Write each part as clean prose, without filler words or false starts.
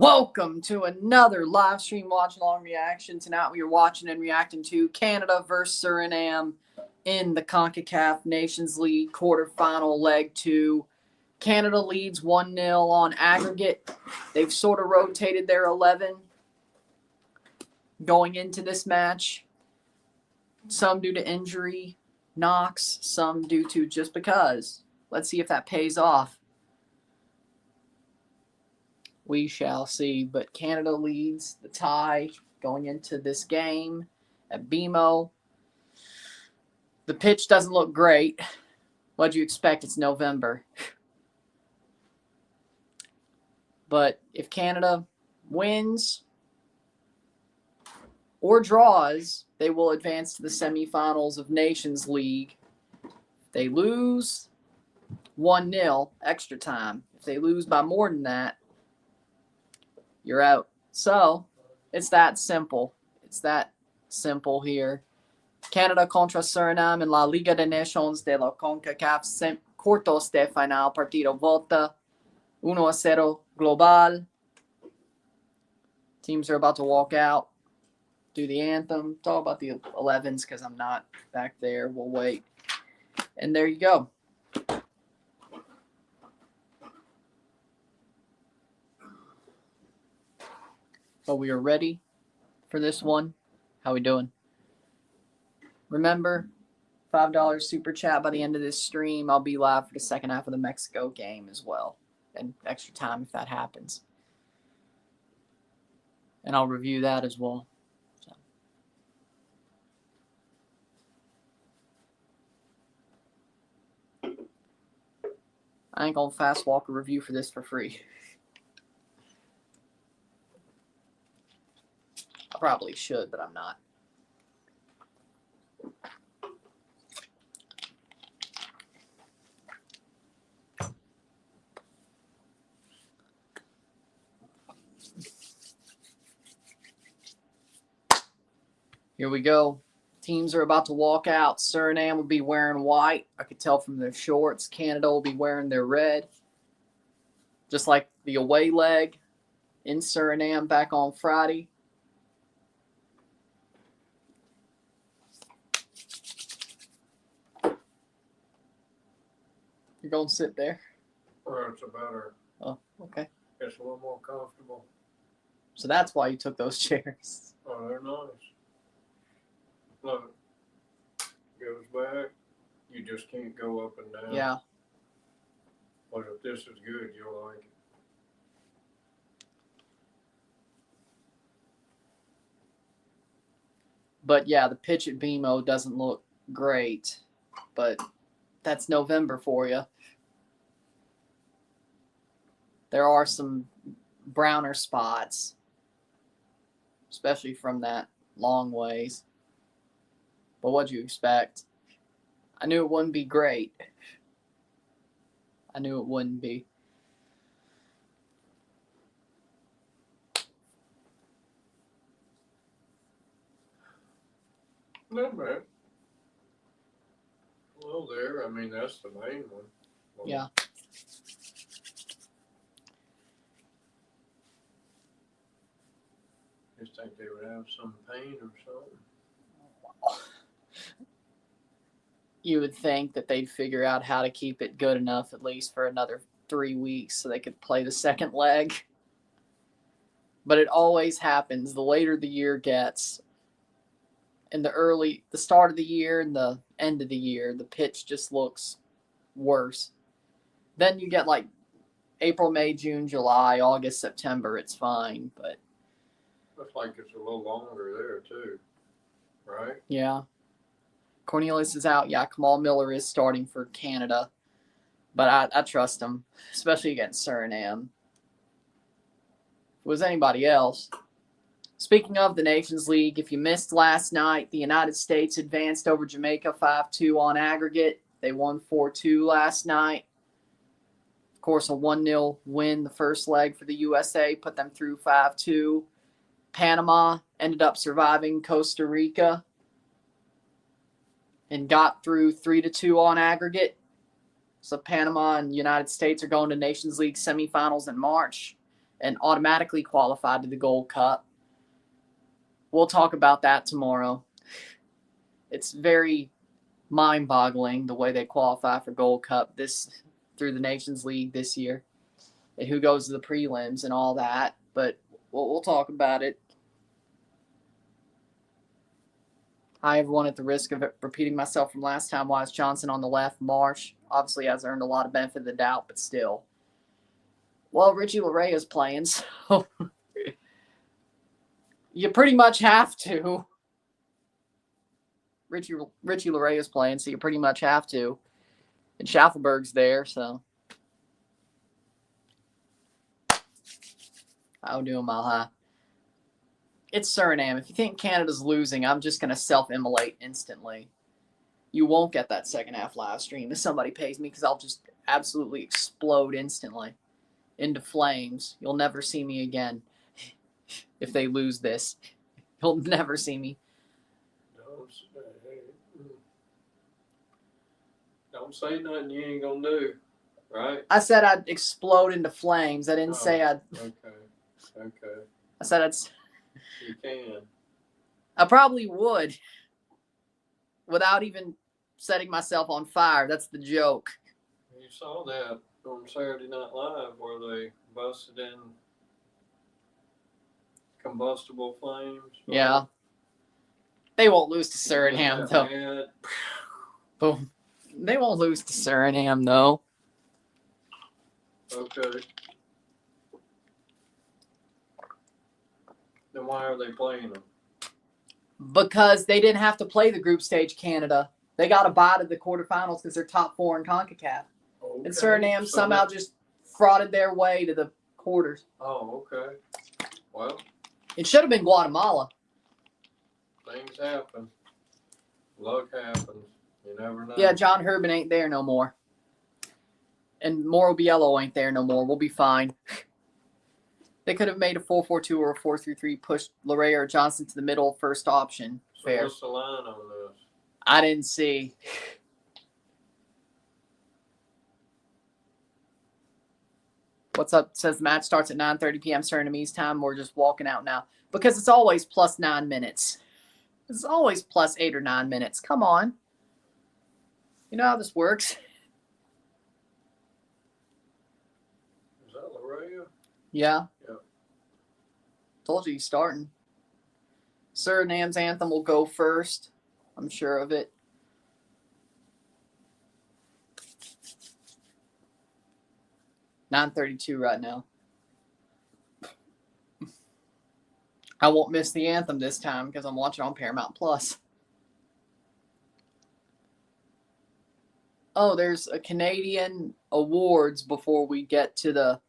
Welcome to another live stream watch-along reaction. Tonight we are watching and reacting to Canada versus Suriname in the CONCACAF Nations League quarterfinal leg 2. Canada leads 1-0 on aggregate. They've sort of rotated their 11 going into this match. Some due to injury, knocks, some due to just because. Let's see if that pays off. We shall see, but Canada leads the tie going into this game at BMO. The pitch doesn't look great. What'd you expect? It's November. But if Canada wins or draws, they will advance to the semifinals of Nations League. If they lose, 1-0, extra time. If they lose by more than that, you're out. So, it's that simple. It's that simple here. Canada contra Suriname en la Liga de Nations de la CONCACAF Cuartos de Final Partido Volta 1-0 global. Teams are about to walk out, do the anthem. Talk about the 11s because I'm not back there. We'll wait. And there you go. But we are ready for this one. How we doing? Remember, $5 super chat by the end of this stream. I'll be live for the second half of the Mexico game as well. And extra time if that happens. And I'll review that as well. So. I ain't gonna fast walk a review for this for free. Probably should, but I'm not. Here we go. Teams are about to walk out. Suriname will be wearing white. I could tell from their shorts. Canada will be wearing their red. Just like the away leg in Suriname back on Friday. You're going to sit there? Well, it's better. Oh, okay. It's a little more comfortable. So that's why you took those chairs. Oh, they're nice. Look, goes back. You just can't go up and down. Yeah. But if this is good, you'll like it. But yeah, the pitch at BMO doesn't look great. But that's November for you. There are some browner spots, especially from that long ways. But what'd you expect? I knew it wouldn't be great. I knew it wouldn't be. Not bad. Well, there. I mean, that's the main one. Well, Yeah. Just think they would have some paint or something. You would think that they'd figure out how to keep it good enough at least for another 3 weeks so they could play the second leg. But it always happens. The later the year gets, in the start of the year and the end of the year, the pitch just looks worse. Then you get like April, May, June, July, August, September, it's fine, but Looks like it's a little longer there too, right? yeah. Cornelius is out. Yeah, Kamal Miller is starting for Canada, but I trust him, especially against Suriname. If it was anybody else. Speaking of the Nations League, if you missed last night, the United States advanced over Jamaica 5-2 on aggregate. They won 4-2 last night. Of course, a 1-0 win the first leg for the USA put them through 5-2. Panama ended up surviving Costa Rica and got through 3-2 on aggregate. So Panama and the United States are going to Nations League semifinals in March. and automatically qualified to the Gold Cup. We'll talk about that tomorrow. It's very mind-boggling the way they qualify for Gold Cup through the Nations League this year, and who goes to the prelims and all that. But we'll talk about it. Hi, everyone. At the risk of repeating myself from last time, Wise Johnson on the left. Marsh obviously has earned a lot of benefit of the doubt, but still. Well, Richie Larea's playing, so you pretty much have to. Richie Larea's playing, so you pretty much have to. And Schaffelberg's there, so. How do Mile High? It's Suriname. If you think Canada's losing, I'm just going to self-immolate instantly. You won't get that second half live stream if somebody pays me, because I'll just absolutely explode instantly into flames. You'll never see me again if they lose this. You'll never see me. Don't say nothing you ain't gonna do, right? I said I'd explode into flames. I didn't say I'd. Okay. I said I'd. You can. I probably would, without even setting myself on fire. That's the joke. You saw that on Saturday Night Live where they busted in combustible flames. Right? Yeah. They won't lose to Suriname, though. Boom. They won't lose to Suriname, though. Okay. Then why are they playing them? Because they didn't have to play the group stage Canada. They got a bye to the quarterfinals because they're top 4 in CONCACAF. Okay. And Suriname somehow just frauded their way to the quarters. Oh, okay. Well. It should have been Guatemala. Things happen. Luck happens. You never know. Yeah, John Herbin ain't there no more. And Moro Biello ain't there no more. We'll be fine. They could have made a 4-4-2 or a 4-3-3, pushed Larea or Johnson to the middle, first option. So fair. What's the line on this? I didn't see. What's up? It says the match starts at 9:30 p.m. Surinamese time. We're just walking out now. Because it's always plus 9 minutes. It's always plus 8 or 9 minutes. Come on. You know how this works. Is that Larea? Yeah. Yeah. Told you he's starting. Suriname's anthem will go first. I'm sure of it. $9:32 right now. I won't miss the anthem this time because I'm watching on Paramount Plus. Oh, there's a Canadian awards before we get to the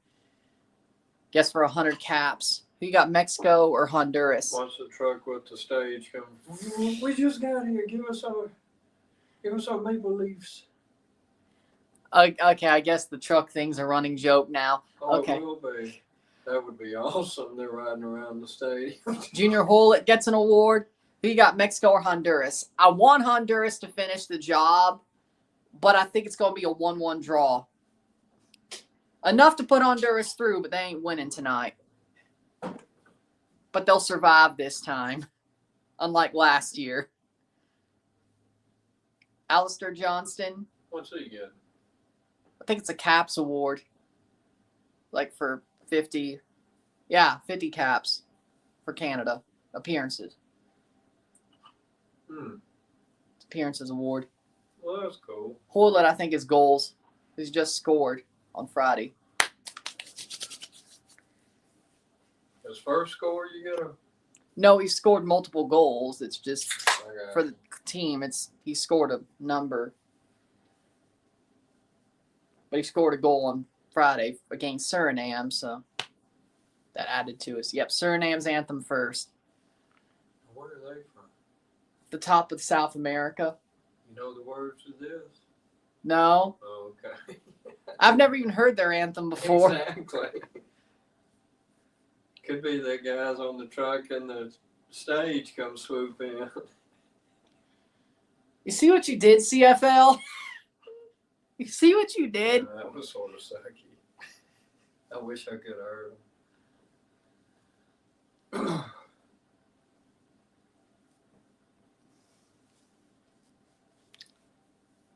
guess for 100 caps. Who you got, Mexico or Honduras? Once the truck with the stage comes, we just got here. Give us our maple leaves. Okay, I guess the truck thing's a running joke now. Oh, okay. It will be. That would be awesome. They're riding around the stadium. Junior Hollett gets an award. Who you got, Mexico or Honduras? I want Honduras to finish the job, but I think it's going to be a 1-1 draw. Enough to put Honduras through, but they ain't winning tonight. But they'll survive this time, unlike last year. Alistair Johnston. What's he getting? I think it's a caps award. Like for 50. Yeah, 50 caps for Canada. Appearances. Appearances award. Well, that's cool. Hoylett, I think, is goals. He's just scored on Friday. His first score, you get a... No, he scored multiple goals. It's just for the team. He scored a number. But he scored a goal on Friday against Suriname, so that added to us. Yep, Suriname's anthem first. Where are they from? The top of South America. You know the words of this? No. Oh, okay. I've never even heard their anthem before. Exactly. Could be the guys on the truck and the stage come swoop in. You see what you did, CFL? You see what you did? Yeah, that was sort of sucky. I wish I could have heard them.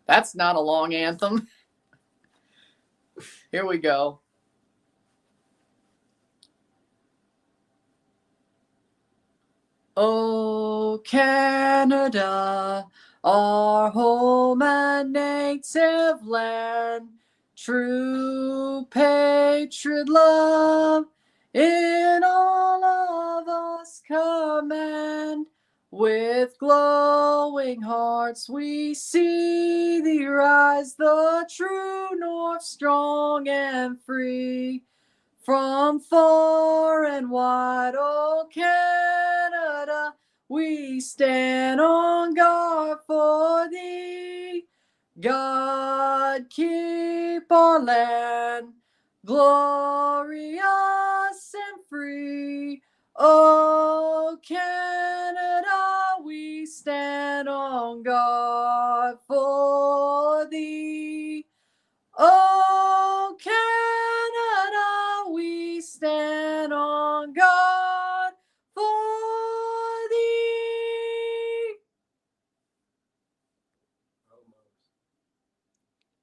That's not a long anthem. Here we go. Oh, Canada, our home and native land, true patriot love in all of us command. With glowing hearts we see thee rise, the true north, strong and free. From far and wide, oh Canada, we stand on guard for thee. God keep our land glorious and free. Oh Canada, we stand on guard for thee. Oh Canada, we stand on guard for thee.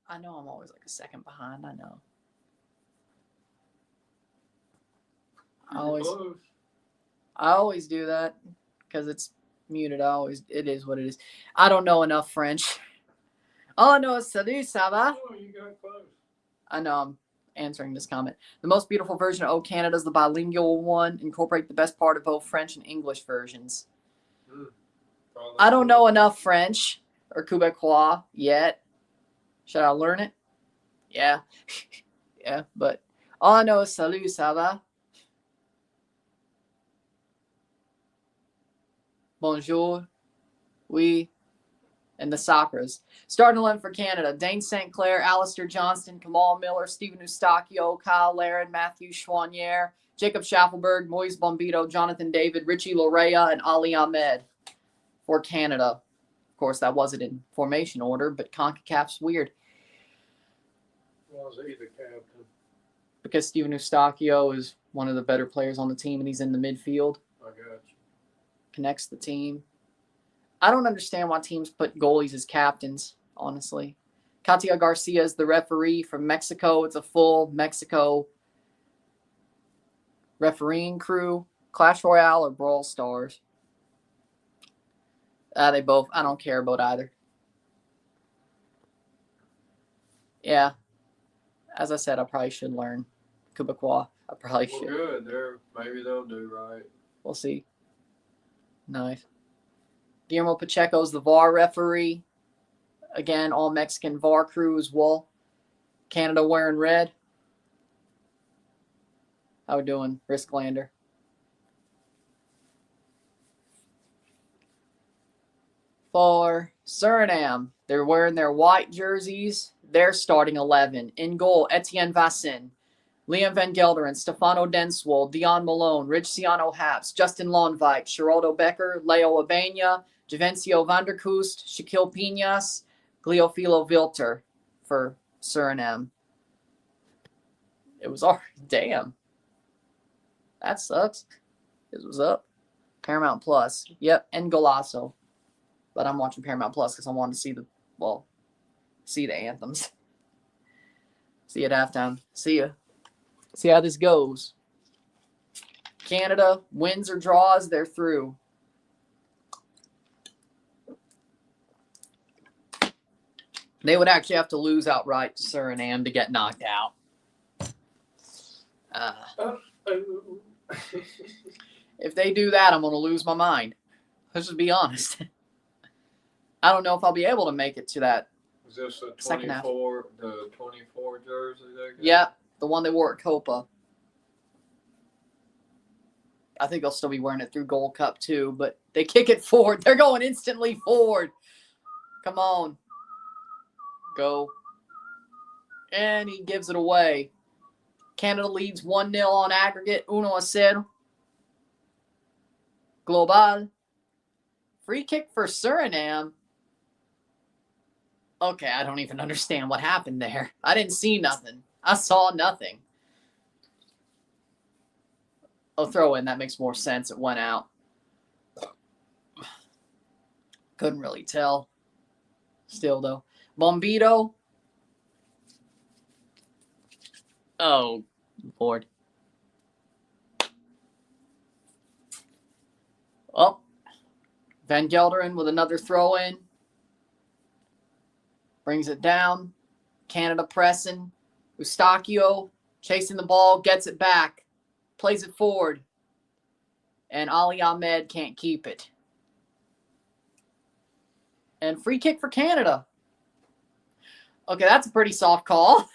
I know I'm always like a second behind. I know. I always do that because it's muted. It is what it is. I don't know enough French. Oh no, salut, ça va? Oh, you got close. I know I'm answering this comment. The most beautiful version of O Canada is the bilingual one. Incorporate the best part of both French and English versions. I don't know enough French or Quebecois yet. Should I learn it? Yeah. Yeah, but all I know is salut, ça va? Bonjour. Oui. And the Sacres. Starting 11 for Canada. Dane St. Clair, Alistair Johnston, Kamal Miller, Stephen Eustachio, Kyle Larin, Matthew Chouanier, Jacob Schaffelberg, Moise Bombito, Jonathan David, Richie Lorea, and Ali Ahmed for Canada. Of course, that wasn't in formation order, but CONCACAF's weird. Was he the captain? Because Stephen Eustachio is one of the better players on the team, and he's in the midfield. I got you. Connects the team. I don't understand why teams put goalies as captains, honestly. Katia Garcia is the referee from Mexico. It's a full Mexico refereeing crew. Clash Royale or Brawl Stars? They both. I don't care about either. Yeah. As I said, I probably should learn Quebecois. I probably should. Well, good. Maybe they'll do right. We'll see. Nice. Guillermo Pacheco is the VAR referee. Again, all Mexican VAR crew as well. Canada wearing red. How we doing, Risklander? For Suriname, they're wearing their white jerseys. They're starting 11. In goal, Etienne Vassin, Liam Van Gelderen, Stefano Denswol, Dion Malone, Rich Ciano Haps, Justin Lonvike, Geraldo Becker, Leo Abena, Javencio Vanderkoost, Shaquille Pinas, Gleofilo Vilter for Suriname. It was already, damn. That sucks. This was up. Paramount Plus. Yep, and Golasso. But I'm watching Paramount Plus because I wanted to see the anthems. See you at halftime. See ya. See how this goes. Canada, wins or draws, they're through. They would actually have to lose outright to Suriname to get knocked out. If they do that, I'm going to lose my mind. Let's just be honest. I don't know if I'll be able to make it to that. Is this a 24, the 24 jersey they got? Yeah, the one they wore at Copa. I think they'll still be wearing it through Gold Cup too, but they kick it forward. They're going instantly forward. Come on. Go. And he gives it away. Canada leads 1-0 on aggregate. 1-0. Global. Free kick for Suriname. Okay, I don't even understand what happened there. I didn't see nothing. I saw nothing. Oh, throw in. That makes more sense. It went out. Couldn't really tell. Still, though. Bombito. Oh, Lord. Oh, Van Gelderen with another throw in. Brings it down. Canada pressing. Eustachio chasing the ball, gets it back. Plays it forward. And Ali Ahmed can't keep it. And free kick for Canada. Okay, that's a pretty soft call.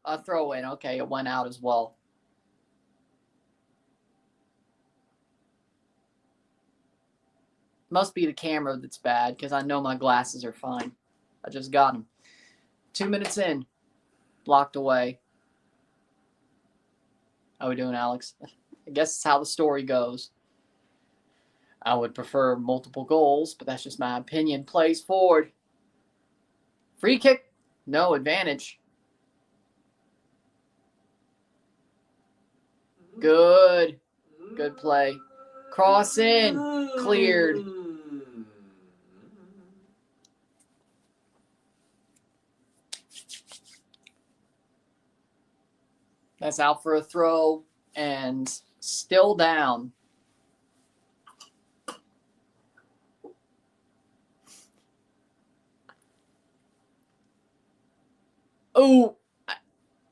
A throw in. Okay, it went out as well. Must be the camera that's bad because I know my glasses are fine. I just got them. 2 minutes in. Blocked away. How we doing, Alex? I guess it's how the story goes. I would prefer multiple goals, but that's just my opinion. Plays forward. Free kick. No advantage. Good. Good play. Cross in. Cleared. That's out for a throw and still down. Oh,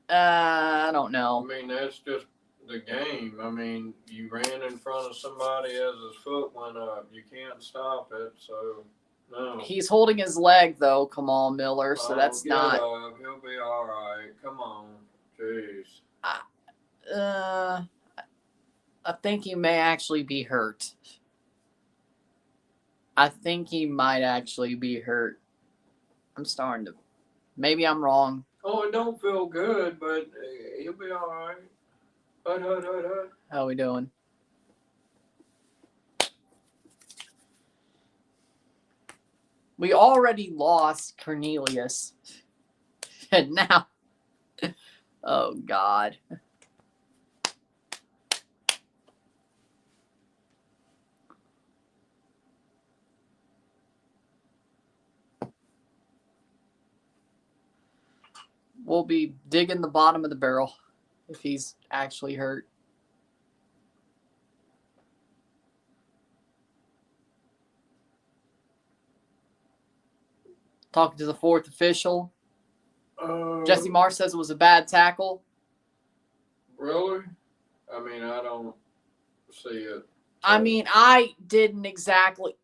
I don't know. I mean, that's just the game. I mean, you ran in front of somebody as his foot went up. You can't stop it, so no. He's holding his leg, though, Kamal Miller, so that's not... He'll be all right. Come on. Jeez. I think he may actually be hurt. I think he might actually be hurt. I'm starting to... Maybe I'm wrong. Oh, it don't feel good, but he'll be all right. Hut. How we doing? We already lost Cornelius. And now... Oh, God. We'll be digging the bottom of the barrel if he's actually hurt. Talking to the fourth official. Jesse Marsh says it was a bad tackle. Really? I mean, I don't see it. I mean, I didn't exactly...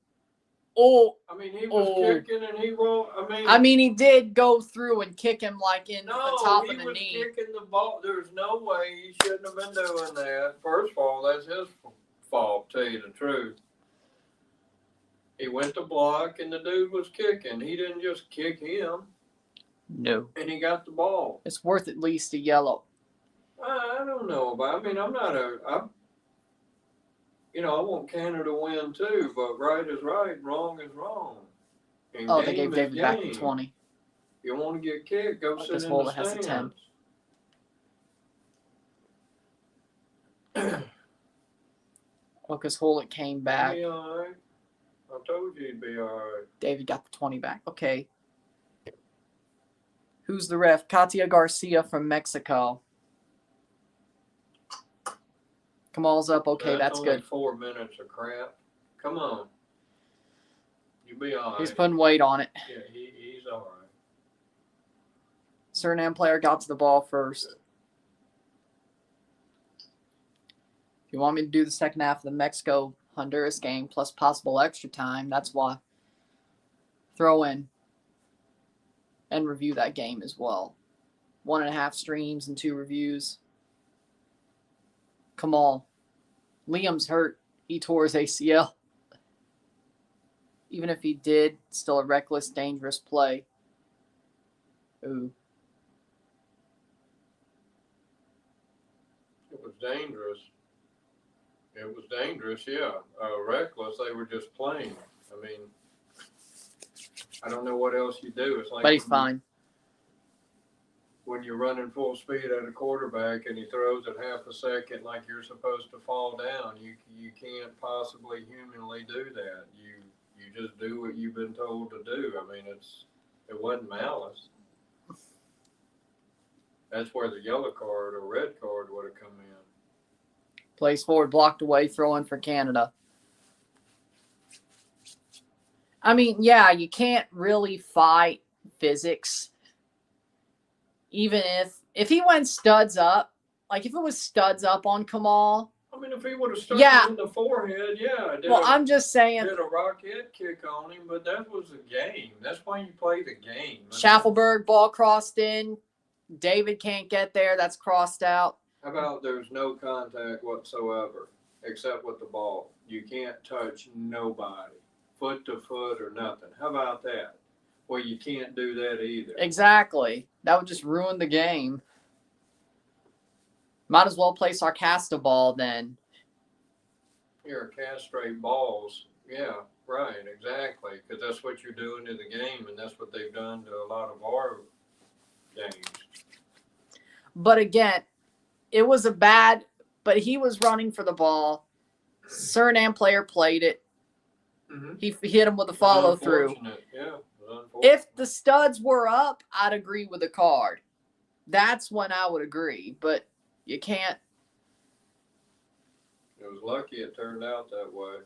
Oh, I mean, he was kicking and he won't. I mean, he did go through and kick him like in the top of the knee. No, he was kicking the ball. There's no way he shouldn't have been doing that. First of all, that's his fault, to tell you the truth. He went to block and the dude was kicking. He didn't just kick him. No. And he got the ball. It's worth at least a yellow. I don't know about. I mean, I want Canada to win too, but right is right, wrong is wrong. And they gave David back the 20. You want to get kicked, go sit in the stands. Has a 10. Lucas Hullet came back. He'll be all right. I told you he'd be all right. David got the 20 back. Okay. Who's the ref? Katia Garcia from Mexico. Kamal's up. Okay, that's only good. 4 minutes of crap. Come on. You'll be all right. He's putting weight on it. Yeah, he's all right. Suriname player got to the ball first. If you want me to do the second half of the Mexico-Honduras game plus possible extra time, that's why. Throw in and review that game as well. 1.5 streams and 2 reviews. Kamal. Liam's hurt. He tore his ACL. Even if he did, still a reckless, dangerous play. Ooh. It was dangerous. It was dangerous, yeah. Reckless, they were just playing. I mean, I don't know what else you do. It's like, but he's fine. When you're running full speed at a quarterback and he throws it half a second like you're supposed to fall down, you can't possibly humanly do that. You just do what you've been told to do. I mean, it's It wasn't malice. That's where the yellow card or red card would have come in. Plays forward, blocked away, throw in for Canada. I mean, yeah, you can't really fight physics. Even if he went studs up, like if it was studs up on Kamal. I mean, if he would have stuck him in the forehead, I'm just saying. Did a rocket kick on him, but that was a game. That's why you play the game. Schaffelberg, ball crossed in. David can't get there. That's crossed out. How about there's no contact whatsoever except with the ball? You can't touch nobody, foot to foot or nothing. How about that? Well, you can't do that either. Exactly. That would just ruin the game. Might as well play Sarcasta ball then. Here, castrate balls. Yeah, right, exactly. Because that's what you're doing to the game, and that's what they've done to a lot of our games. But again, it was a bad, but he was running for the ball. Suriname player played it. Mm-hmm. He hit him with a follow through. Yeah, if the studs were up, I'd agree with the card. That's when I would agree, but you can't. It was lucky it turned out that way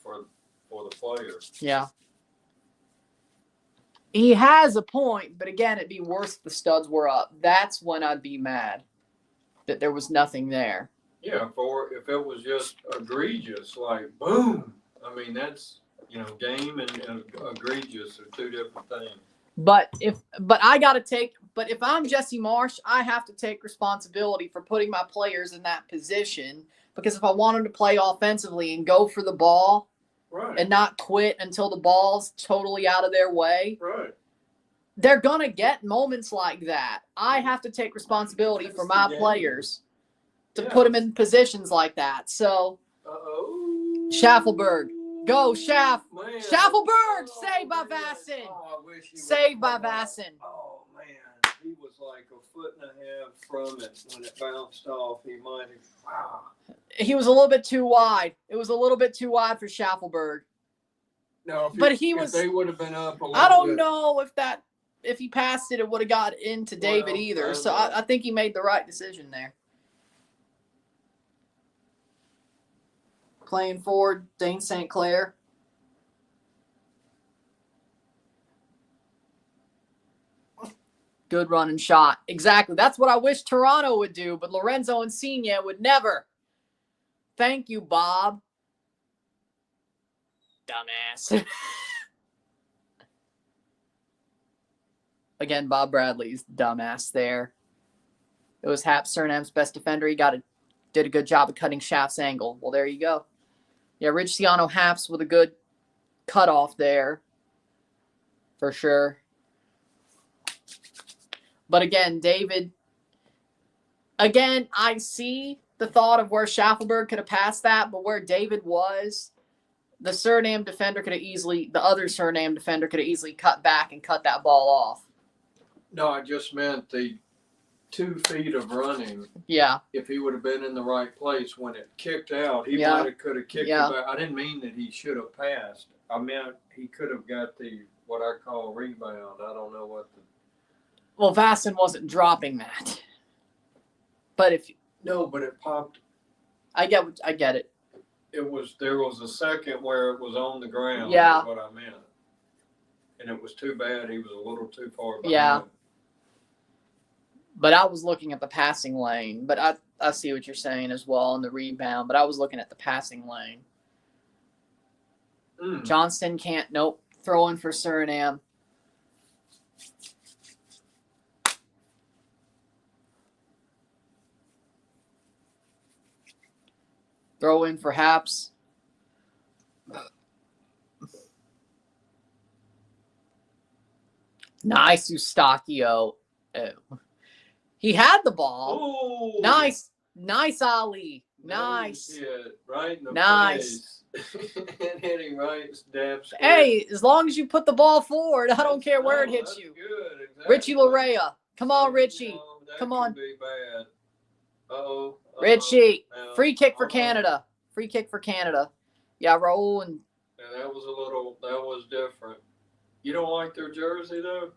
for the player. Yeah. He has a point, but again, it'd be worse if the studs were up. That's when I'd be mad that there was nothing there. Yeah, if it was just egregious, like boom. I mean, that's, game and egregious are two different things. But if I'm Jesse Marsh, I have to take responsibility for putting my players in that position, because if I want them to play offensively and go for the ball, right, and not quit until the ball's totally out of their way, right, they're going to get moments like that. I have to take responsibility for my players to put them in positions like that. So, Schaffelberg. Go, Schaff. Schaffelberg! Saved by Vassin. Saved by Vassin. Oh, man. He was like a foot and a half from it when it bounced off. He might have. Wow. He was a little bit too wide. It was a little bit too wide for Schaffelberg. No, if they would have been up a little I don't bit. know if he passed it, it would have got into David either. So I think he made the right decision there. Playing forward, Dane St. Clair. Good run and shot. Exactly. That's what I wish Toronto would do, but Lorenzo Insigne would never. Thank you, Bob. Dumbass. Again, Bob Bradley's dumbass there. It was Hap Suriname's best defender. He did a good job of cutting Schaff's angle. Well, there you go. Yeah, Ricciano Haps with a good cutoff there. For sure. But again, David. Again, I see the thought of where Schaffelberg could have passed that, but where David was, the other Suriname defender could have easily cut back and cut that ball off. No, I just meant the 2 feet of running. Yeah. If he would have been in the right place when it kicked out, he might have could have kicked it back. I didn't mean that he should have passed. I meant he could have got the what I call rebound. I don't know what the. Well, Vassin wasn't dropping that. But but it popped. I get it. There was a second where it was on the ground. Yeah. Is what I meant. And it was too bad he was a little too far behind. Yeah. But I was looking at the passing lane. But I see what you're saying as well in the rebound. But I was looking at the passing lane. Johnston can't. Nope. Throw in for Suriname. Throw in for Haps. Nice, Eustachio. He had the ball. Ooh. Nice, Ali. Nice. Right in the nice. Face. And hit him right. Hey, as long as you put the ball forward, I don't care where it hits you. Good, exactly. Richie Larea. Come on, Richie. Come on. Be bad. Uh-oh. Richie. Free kick for Canada. Free kick for Canada. Yeah, Raul and. Yeah, that was different. You don't like their jersey though,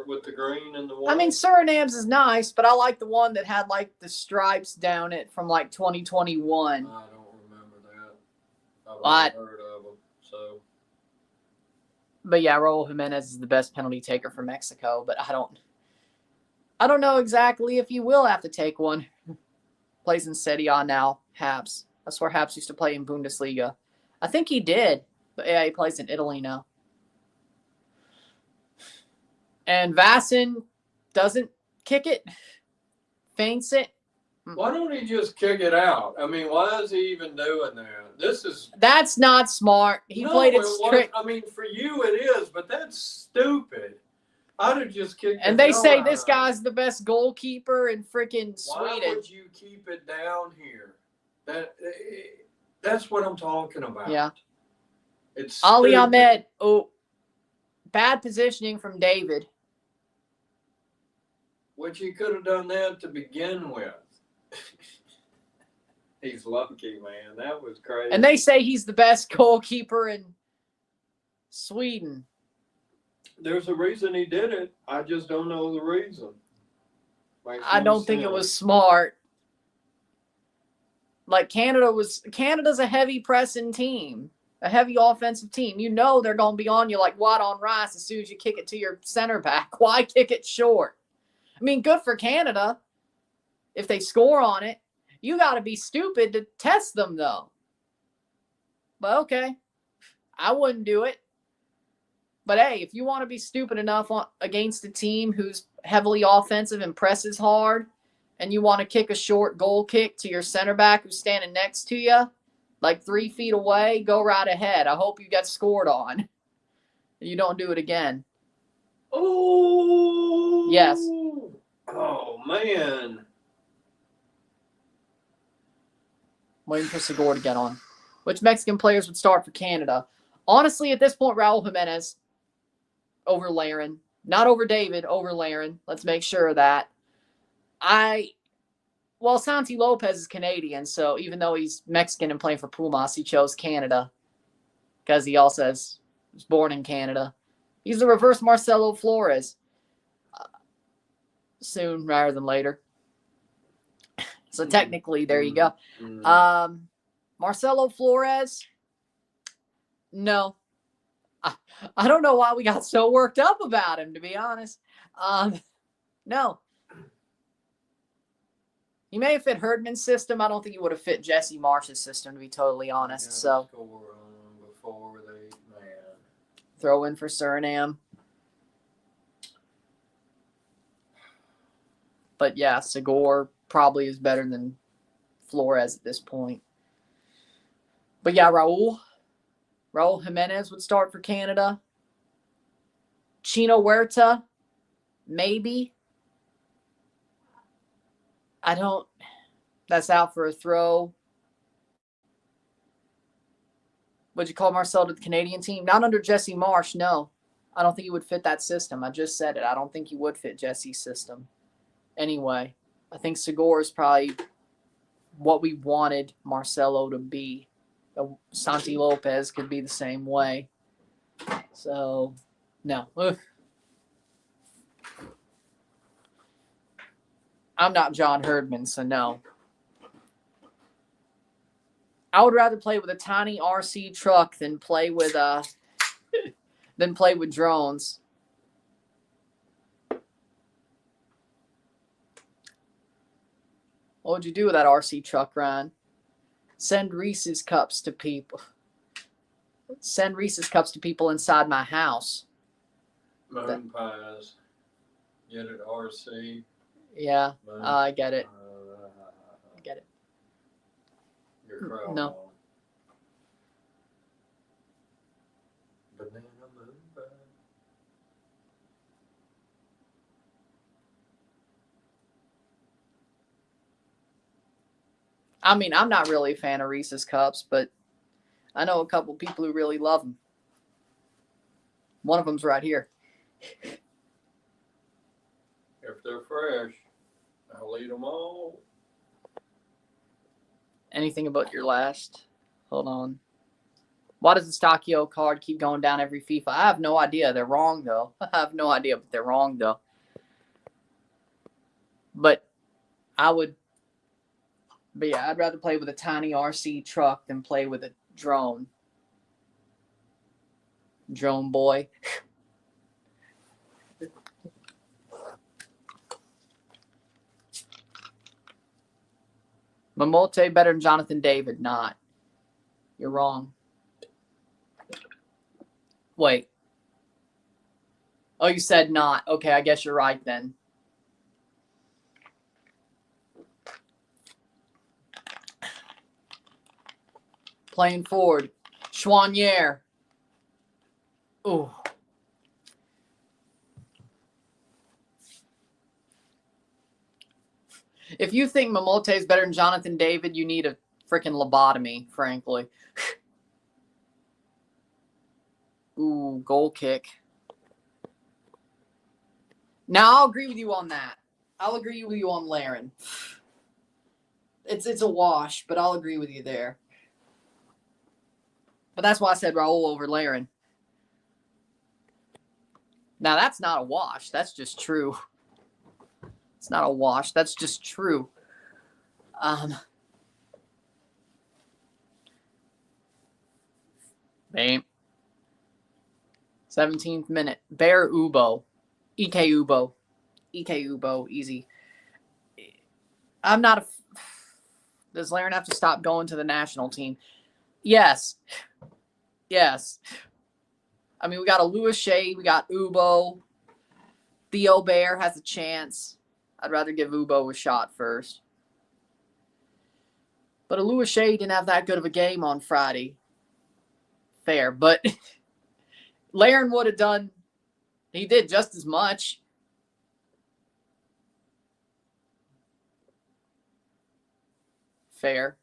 with the green and the white. I mean, Suriname's is nice, but I like the one that had like the stripes down it from like 2021. I don't remember that. I've never heard of them. So. But yeah, Raul Jimenez is the best penalty taker for Mexico, but I don't know exactly if he will have to take one. Plays in Serie A now, Habs. That's where Habs used to play in Bundesliga. I think he did, but yeah, he plays in Italy now. And Vasson doesn't kick it, feints it. Why don't he just kick it out? I mean, why is he even doing that? That's not smart. He played it strict. I mean, for you it is, but that's stupid. I'd have just kicked it. And they say this guy's the best goalkeeper in freaking Sweden. Why would you keep it down here? That's what I'm talking about. Yeah. It's Ali stupid. Ahmed. Oh, bad positioning from David. Which he could have done that to begin with. He's lucky, man. That was crazy. And they say he's the best goalkeeper in Sweden. There's a reason he did it. I just don't know the reason. I don't think it was smart. Like Canada's a heavy pressing team, a heavy offensive team. You know they're going to be on you like white on rice as soon as you kick it to your center back. Why kick it short? I mean, good for Canada if they score on it. You got to be stupid to test them, though. But okay, I wouldn't do it. But hey, if you want to be stupid enough against a team who's heavily offensive and presses hard, and you want to kick a short goal kick to your center back who's standing next to you, like 3 feet away, go right ahead. I hope you get scored on. And you don't do it again. Oh. Yes. Oh, man. Waiting for Segura to get on. Which Mexican players would start for Canada? Honestly, at this point, Raul Jimenez over Laren. Not over David, over Laren. Let's make sure of that. Santi Lopez is Canadian, so even though he's Mexican and playing for Pumas, he chose Canada because he also was born in Canada. He's the reverse Marcelo Flores. Soon rather than later. So technically, there you go. Marcelo Flores, no. I don't know why we got so worked up about him, to be honest. No. He may have fit Herdman's system. I don't think he would have fit Jesse Marsh's system, to be totally honest. So throw in for Suriname. But yeah, Segura probably is better than Flores at this point. But yeah, Raul Jimenez would start for Canada. Chino Huerta, maybe. That's out for a throw. Would you call Marcel to the Canadian team? Not under Jesse Marsh, no. I don't think he would fit that system. I just said it. I don't think he would fit Jesse's system. Anyway, I think Segura is probably what we wanted Marcelo to be. Santi Lopez could be the same way. So, no. I'm not John Herdman, so no. I would rather play with a tiny RC truck than play with drones. What would you do with that RC truck, Ryan? Send Reese's cups to people. Send Reese's cups to people inside my house. Moon pies. Get it, RC. Yeah, I get it. I get it. No. Banana moon pie. I mean, I'm not really a fan of Reese's Cups, but I know a couple people who really love them. One of them's right here. If they're fresh, I'll eat them all. Anything about your last? Hold on. Why does the Stockio card keep going down every FIFA? I have no idea. They're wrong, though. I have no idea, but they're wrong, though. But I would... But yeah, I'd rather play with a tiny RC truck than play with a drone. Drone boy. Mamote better than Jonathan David. Not. You're wrong. Wait. Oh, you said not. Okay, I guess you're right then. Playing forward. Chouanier. Ooh. If you think Mamote is better than Jonathan David, you need a freaking lobotomy, frankly. Ooh, goal kick. Now, I'll agree with you on that. I'll agree with you on Laren. It's a wash, but I'll agree with you there. But that's why I said Raul over Laren. Now, that's not a wash. That's just true. It's not a wash. That's just true. 17th minute. Bear Ubo. Ike Ubo. Ike Ubo. Easy. I'm not a... Does Laren have to stop going to the national team? Yes. Yes. I mean, we got a Louis Shea. We got Ubo. Theo Bear has a chance. I'd rather give Ubo a shot first. But a Louis Shea didn't have that good of a game on Friday. Fair. But Laren would have done... He did just as much. Fair.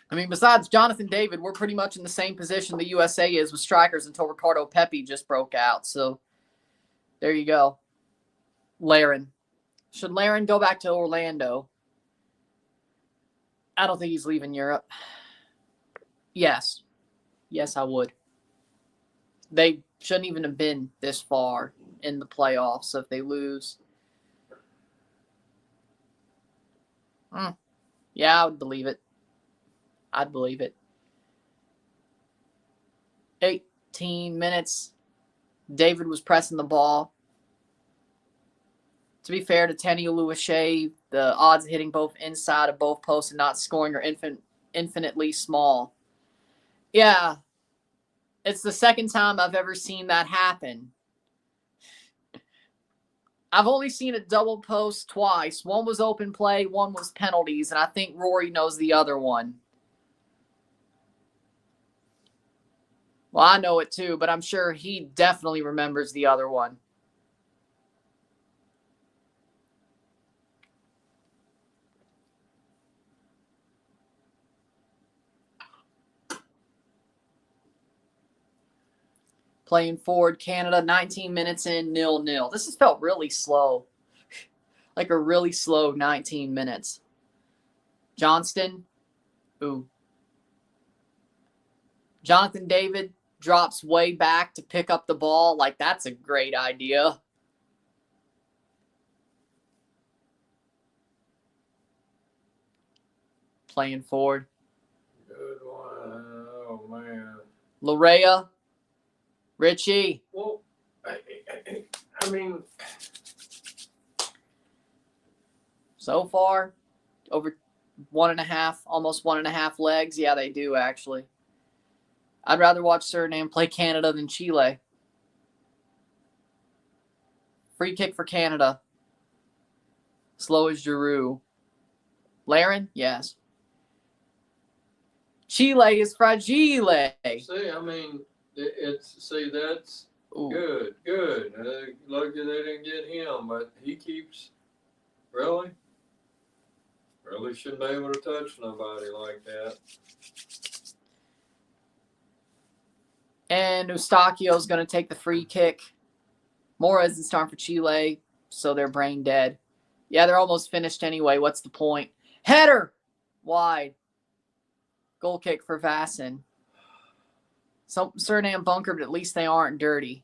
I mean, besides Jonathan David, we're pretty much in the same position the USA is with strikers until Ricardo Pepi just broke out. So, there you go. Laren. Should Laren go back to Orlando? I don't think he's leaving Europe. Yes. Yes, I would. They shouldn't even have been this far in the playoffs. So if they lose... Yeah, I would believe it. I'd believe it. 18 minutes. David was pressing the ball. To be fair to Tenny Oluwaseyi, the odds of hitting both inside of both posts and not scoring are infinitely small. Yeah. It's the second time I've ever seen that happen. I've only seen a double post twice. One was open play, one was penalties, and I think Rory knows the other one. Well, I know it too, but I'm sure he definitely remembers the other one. Playing forward, Canada, 19 minutes in, 0-0. This has felt really slow. Like a really slow 19 minutes. Johnston. Ooh. Jonathan David drops way back to pick up the ball. Like, that's a great idea. Playing forward. Good one. Oh, man. Larea. Richie. Well, I mean... So far, over 1.5, almost 1.5 legs. Yeah, they do, actually. I'd rather watch Suriname play Canada than Chile. Free kick for Canada. Slow as Girault. Laren? Yes. Chile is fragile. See, I mean, that's Ooh. good. Lucky they didn't get him, but he keeps... Really? Really shouldn't be able to touch nobody like that. And Eustachio's going to take the free kick. Mora isn't starting for Chile, so they're brain dead. Yeah, they're almost finished anyway. What's the point? Header! Wide. Goal kick for Vassen. Some Suriname bunkered, but at least they aren't dirty.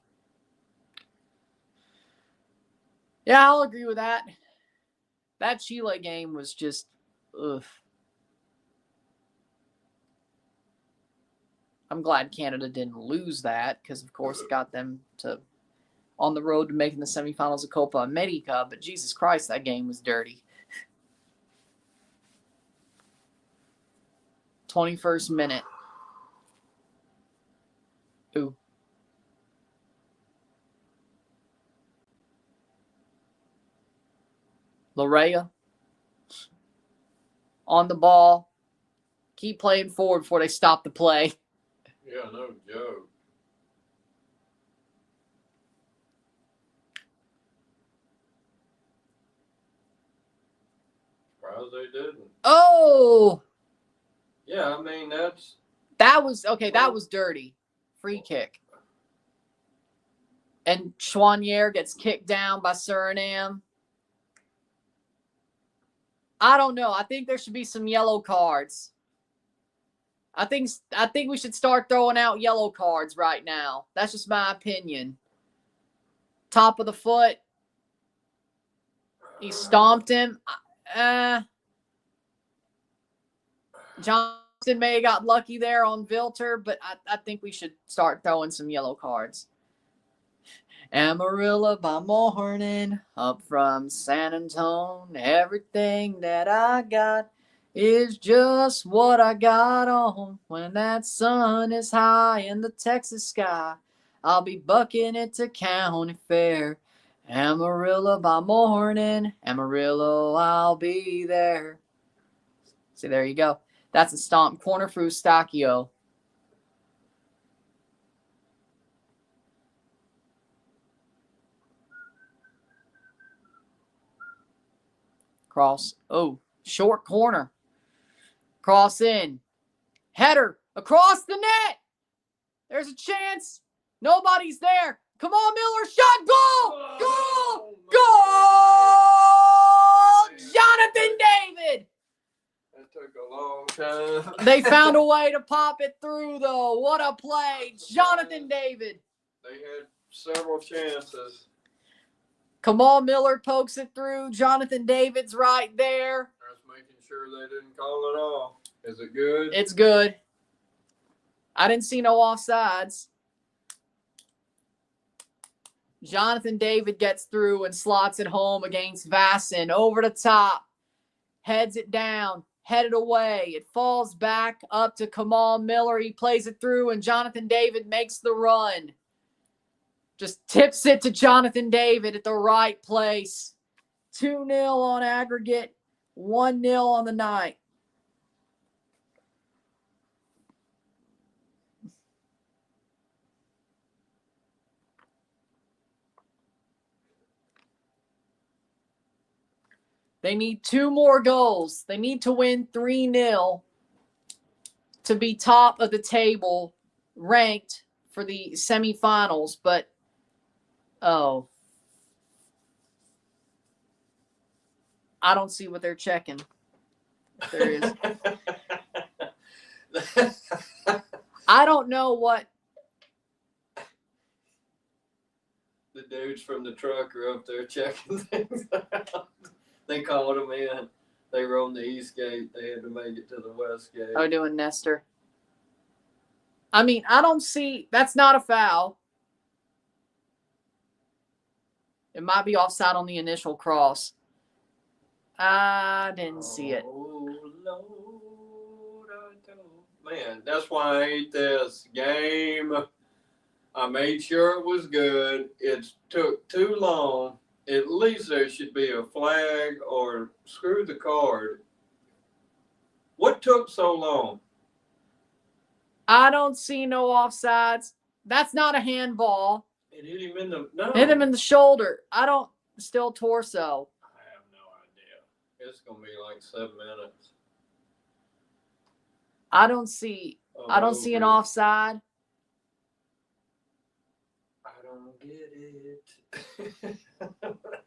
Yeah, I'll agree with that. That Chile game was just, ugh. I'm glad Canada didn't lose that because, of course, it got them to on the road to making the semifinals of Copa America. But Jesus Christ, that game was dirty. 21st minute. Ooh. Larea on the ball. Keep playing forward before they stop the play. Yeah, no joke. Surprised they didn't. Oh! Yeah, I mean, that's... That was, okay, that was dirty. Free kick. And Chouanier gets kicked down by Suriname. I don't know. I think there should be some yellow cards. I think we should start throwing out yellow cards right now. That's just my opinion. Top of the foot. He stomped him. Johnson may have got lucky there on Vilter, but I think we should start throwing some yellow cards. Amarillo by morning, up from San Antonio. Everything that I got is just what I got on. When that sun is high in the Texas sky, I'll be bucking it to county fair. Amarillo by morning, Amarillo, I'll be there. See, there you go. That's a stomp corner for Eustachio. Cross. Oh, short corner. Cross in. Header across the net. There's a chance. Nobody's there. Come on, Miller. Shot. Goal. Goal. Jonathan David. That took a long time. They found a way to pop it through, though. What a play. Jonathan David. They had several chances. Kamal Miller pokes it through. Jonathan David's right there. Just making sure they didn't call it off. Is it good? It's good. I didn't see no offsides. Jonathan David gets through and slots it home against Vassen. Over the top. Heads it down. Headed away. It falls back up to Kamal Miller. He plays it through, and Jonathan David makes the run. Just tips it to Jonathan David at the right place. 2-0 on aggregate. 1-0 on the night. They need 2 more goals. They need to win 3-0 to be top of the table, ranked for the semifinals. But, I don't see what they're checking. If there is. I don't know what. The dudes from the truck are up there checking things out. They called them in. They were on the east gate. They had to make it to the west gate. Oh, doing Nestor. I mean, I don't see. That's not a foul. It might be offside on the initial cross. I didn't see it. Oh, Lord, I don't. Man, that's why I hate this game. I made sure it was good. It took too long. At least there should be a flag or screw the card. What took so long? I don't see no offsides. That's not a handball. It hit him in the... No. Hit him in the shoulder. I don't... Still torso. I have no idea. It's going to be like 7 minutes. I don't see an offside. I don't get it.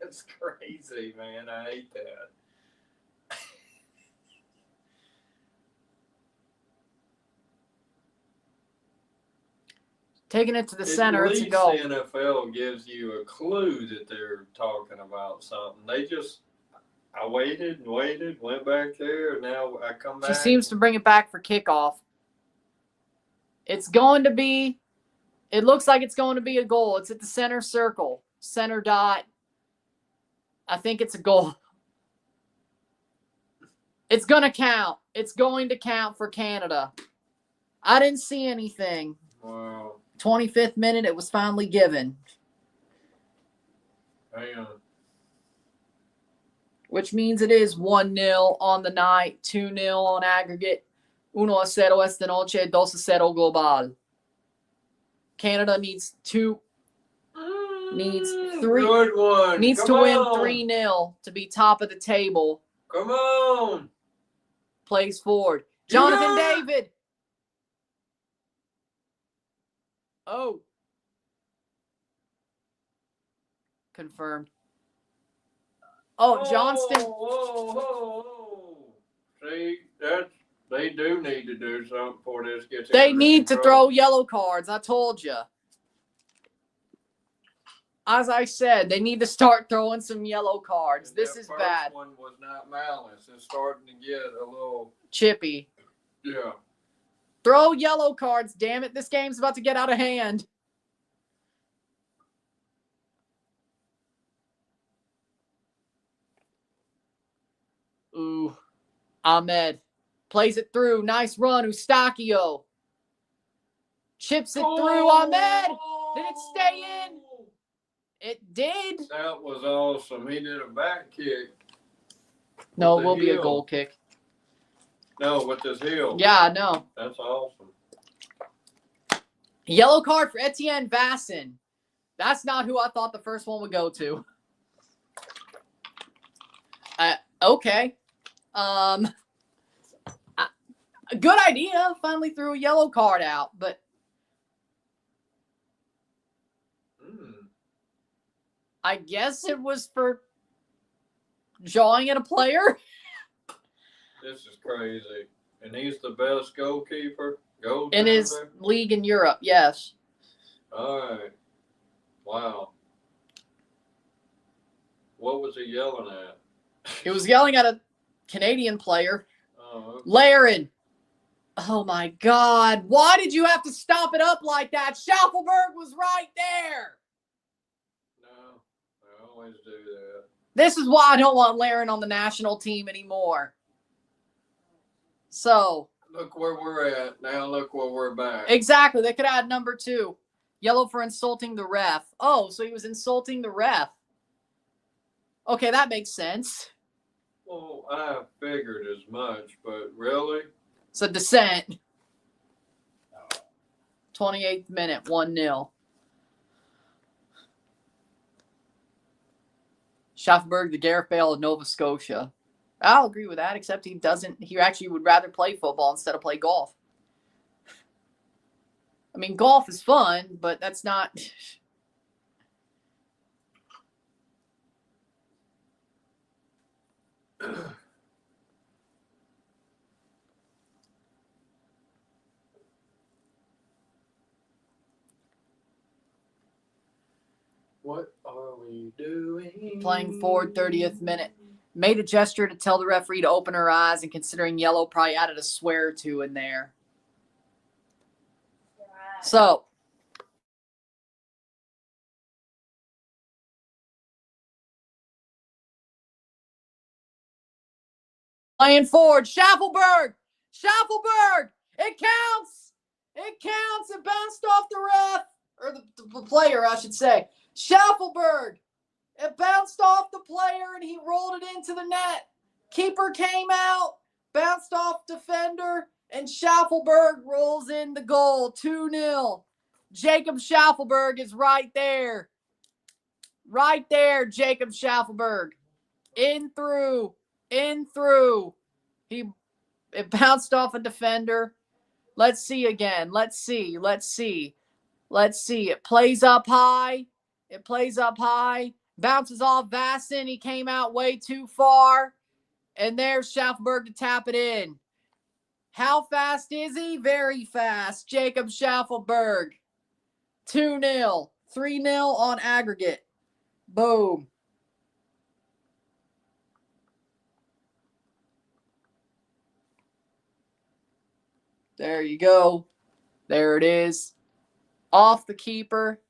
That's crazy, man. I hate that. Taking it to the center, it's a At goal. least the NFL gives you a clue that they're talking about something. I waited and waited, went back there, and now I come back. She seems to bring it back for kickoff. It's going to be, it looks like it's going to be a goal. It's at the center circle, center dot. I think it's a goal. It's going to count. It's going to count for Canada. I didn't see anything. Wow. 25th minute, it was finally given. Hang on. Which means it is 1-0 on the night, 2-0 on aggregate, 1-0 esta noche, 2-0 global. Canada needs three, Good one. needs Come to win on. 3-0 to be top of the table. Come on. Plays forward. Jonathan Yeah. David. Oh. Confirmed. Oh, Johnston. Whoa. See, they do need to do something before this gets They under need to control. throw yellow cards. I told you. As I said, they need to start throwing some yellow cards. And This that is first bad. one was not malice. It's starting to get a little, Chippy. yeah. Throw yellow cards, damn it. This game's about to get out of hand. Ooh. Ahmed. Plays it through. Nice run. Eustachio. Chips it through. Ahmed. Did it stay in? It did. That was awesome. He did a back kick. No, with it the will be a heel. goal kick. No, with his heel. Yeah, I know. That's awesome. Yellow card for Etienne Vassin. That's not who I thought the first one would go to. Okay. Good idea. Finally threw a yellow card out, but I guess it was for jawing at a player. This is crazy. And he's the best goalkeeper. In his league in Europe, yes. All right. Wow. What was he yelling at? He was yelling at a Canadian player. Oh, okay. Laren. Oh, my God. Why did you have to stop it up like that? Schaffelberg was right there. No, I always do that. This is why I don't want Laren on the national team anymore. So. Look where we're at. Now look where we're back. Exactly. They could add number 2. Yellow for insulting the ref. Oh, so he was insulting the ref. Okay, that makes sense. Well, I figured as much, but really? It's a dissent. 28th minute, 1-0. Schaffelberg, the Gareth Bale of Nova Scotia. I'll agree with that, except he actually would rather play football instead of play golf. I mean, golf is fun, but that's not... What are we doing? Playing forward, 30th minute. Made a gesture to tell the referee to open her eyes, and considering yellow, probably added a swear or two in there. So. Playing forward. Schaffelberg. It counts. It bounced off the ref. Or the player, I should say. Schaffelberg. It bounced off the player, and he rolled it into the net. Keeper came out, bounced off defender, and Schaffelberg rolls in the goal. 2-0. Jacob Schaffelberg is right there. Right there, Jacob Schaffelberg. In through. It bounced off a defender. Let's see again. Let's see. It plays up high. Bounces off Vassin. He came out way too far. And there's Schaffelberg to tap it in. How fast is he? Very fast. Jacob Schaffelberg. 2-0. 3-0 on aggregate. Boom. There you go. There it is. Off the keeper.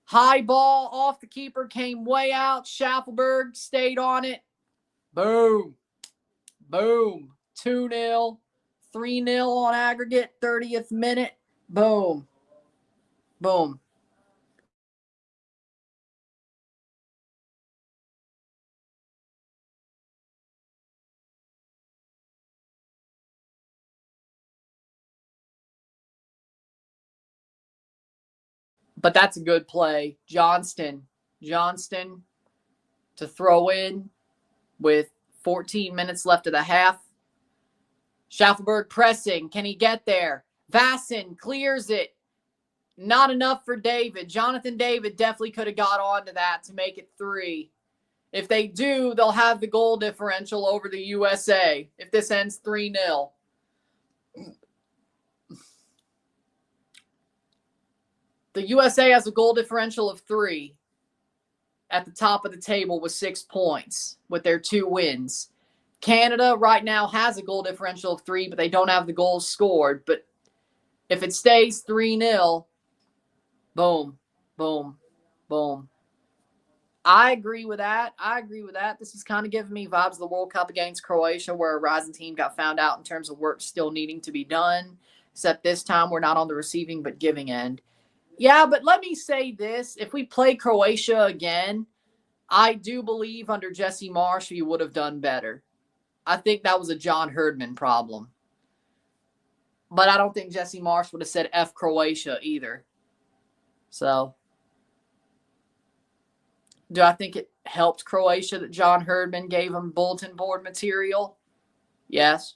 High ball off the keeper, came way out. Schaffelberg stayed on it. Boom. Boom. 2-0. 3-0 on aggregate. 30th minute. Boom. Boom. But that's a good play. Johnston to throw in with 14 minutes left of the half. Schaffelberg pressing. Can he get there? Vasson clears it. Not enough for David. Jonathan David definitely could have got onto that to make it 3. If they do, they'll have the goal differential over the USA if this ends 3-0. The USA has a goal differential of 3 at the top of the table with 6 points with their 2 wins. Canada right now has a goal differential of 3, but they don't have the goals scored. But if it stays 3-0, boom, boom, boom. I agree with that. This is kind of giving me vibes of the World Cup against Croatia, where a rising team got found out in terms of work still needing to be done. Except this time we're not on the receiving but giving end. Yeah, but let me say this. If we play Croatia again, I do believe under Jesse Marsch we would have done better. I think that was a John Herdman problem. But I don't think Jesse Marsch would have said F Croatia either. So, do I think it helped Croatia that John Herdman gave them bulletin board material? Yes.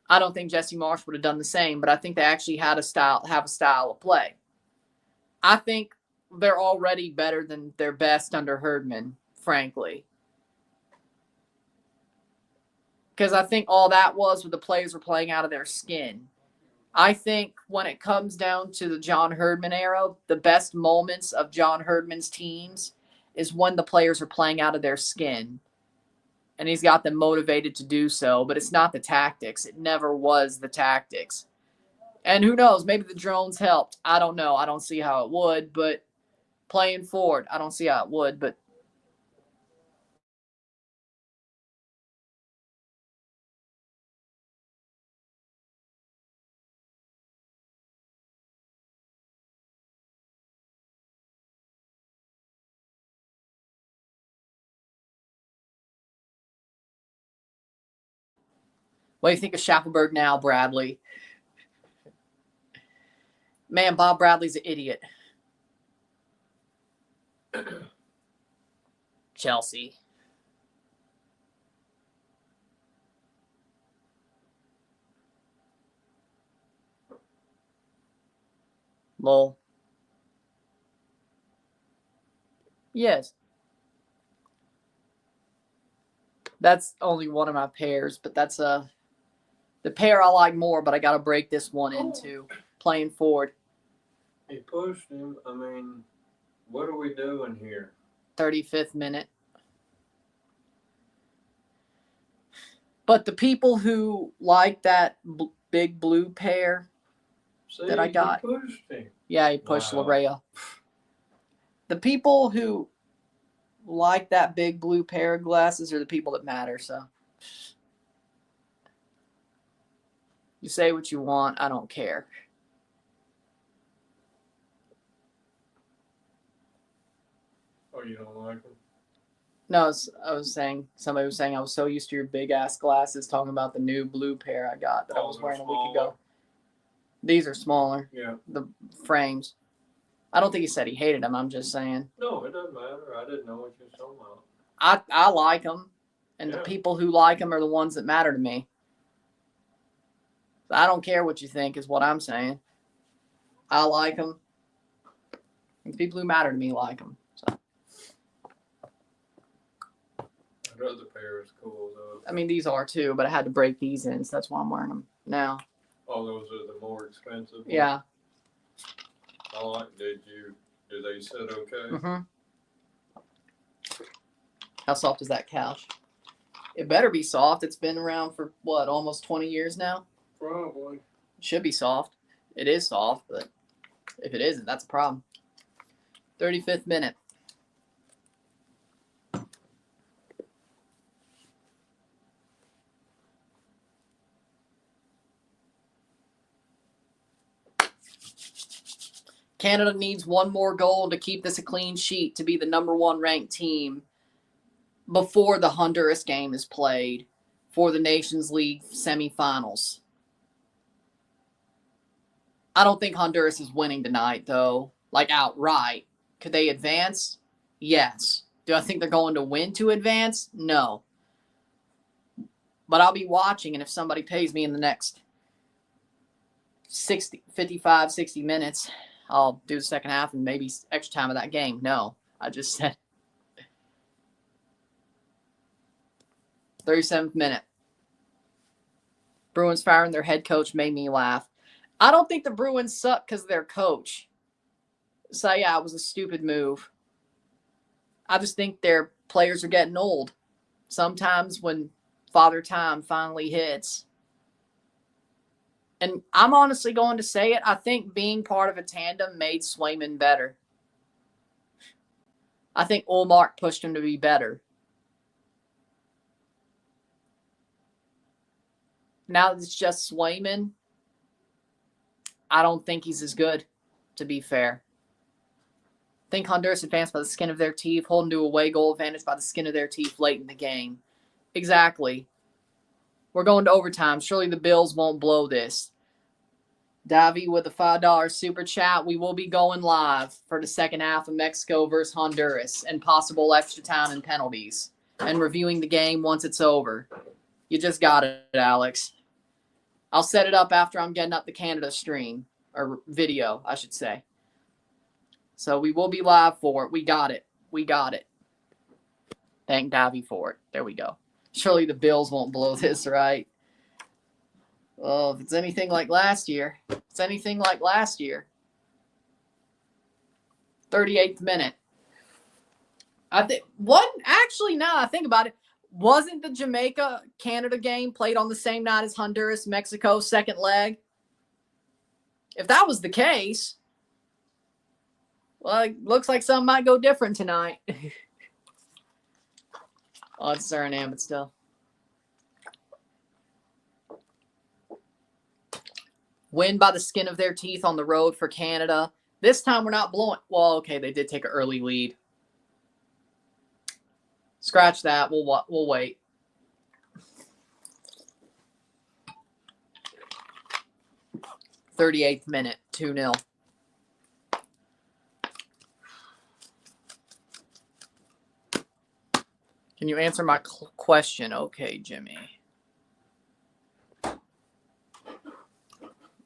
I don't think Jesse Marsch would have done the same, but I think they actually have a style of play. I think they're already better than their best under Herdman, frankly. Because I think all that was the players were playing out of their skin. I think when it comes down to the John Herdman era, the best moments of John Herdman's teams is when the players are playing out of their skin. And he's got them motivated to do so, but it's not the tactics. It never was the tactics. And who knows, maybe the drones helped. I don't know. I don't see how it would, but playing forward, I don't see how it would, but what do you think of Schaffelberg now, Bradley? Man, Bob Bradley's an idiot. Chelsea. Lol. Yes. That's only one of my pairs, but that's the pair I like more, but I got to break this one into playing forward. He pushed him. I mean, what are we doing here? 35th minute. But the people who like that big blue pair that I got. He pushed him. Yeah, he pushed Larea. The people who like that big blue pair of glasses are the people that matter, so. You say what you want, I don't care. Oh, you don't like them? No, somebody was saying I was so used to your big ass glasses, talking about the new blue pair I got that I was wearing a week ago. These are smaller. Yeah. The frames. I don't think he said he hated them. I'm just saying. No, it doesn't matter. I didn't know what you were talking about. I like them, and the people who like them are the ones that matter to me. So I don't care what you think, is what I'm saying. I like them. And the people who matter to me like them. So. That other pair is cool, though. I mean, these are too, but I had to break these in, so that's why I'm wearing them now. Oh, those are the more expensive ones? Yeah. I like, do they sit okay? Mm-hmm. How soft is that couch? It better be soft. It's been around for, what, almost 20 years now? Probably. It should be soft. It is soft, but if it isn't, that's a problem. 35th minute. Canada needs one more goal to keep this a clean sheet to be the number 1 ranked team before the Honduras game is played for the Nations League semifinals. I don't think Honduras is winning tonight, though, like outright. Could they advance? Yes. Do I think they're going to win to advance? No. But I'll be watching, and if somebody pays me in the next 55, 60 minutes, I'll do the second half and maybe extra time of that game. No, I just said 37th minute. Bruins firing their head coach made me laugh. I don't think the Bruins suck because of their coach. So, yeah, it was a stupid move. I just think their players are getting old. Sometimes when Father Time finally hits. And I'm honestly going to say it. I think being part of a tandem made Swayman better. I think Ullmark pushed him to be better. Now that it's just Swayman, I don't think he's as good, to be fair. I think Honduras advanced by the skin of their teeth, holding to away goal advantage by the skin of their teeth late in the game. Exactly. We're going to overtime. Surely the Bills won't blow this. Davi with a $5 super chat. We will be going live for the second half of Mexico versus Honduras and possible extra time and penalties and reviewing the game once it's over. You just got it, Alex. I'll set it up after I'm getting up the Canada stream, or video, I should say. So we will be live for it. We got it. We got it. Thank Davi for it. There we go. Surely the Bills won't blow this, right? Oh, if it's anything like last year. It's anything like last year. 38th minute. I think actually, now I think about it, wasn't the Jamaica-Canada game played on the same night as Honduras-Mexico second leg? If that was the case, well, it looks like something might go different tonight. Oh, it's Suriname, but still. Win by the skin of their teeth on the road for Canada. This time we're not blowing. Well, okay, they did take an early lead. Scratch that. We'll wait. "38th minute, 2-0. Can you answer my question? Okay, Jimmy.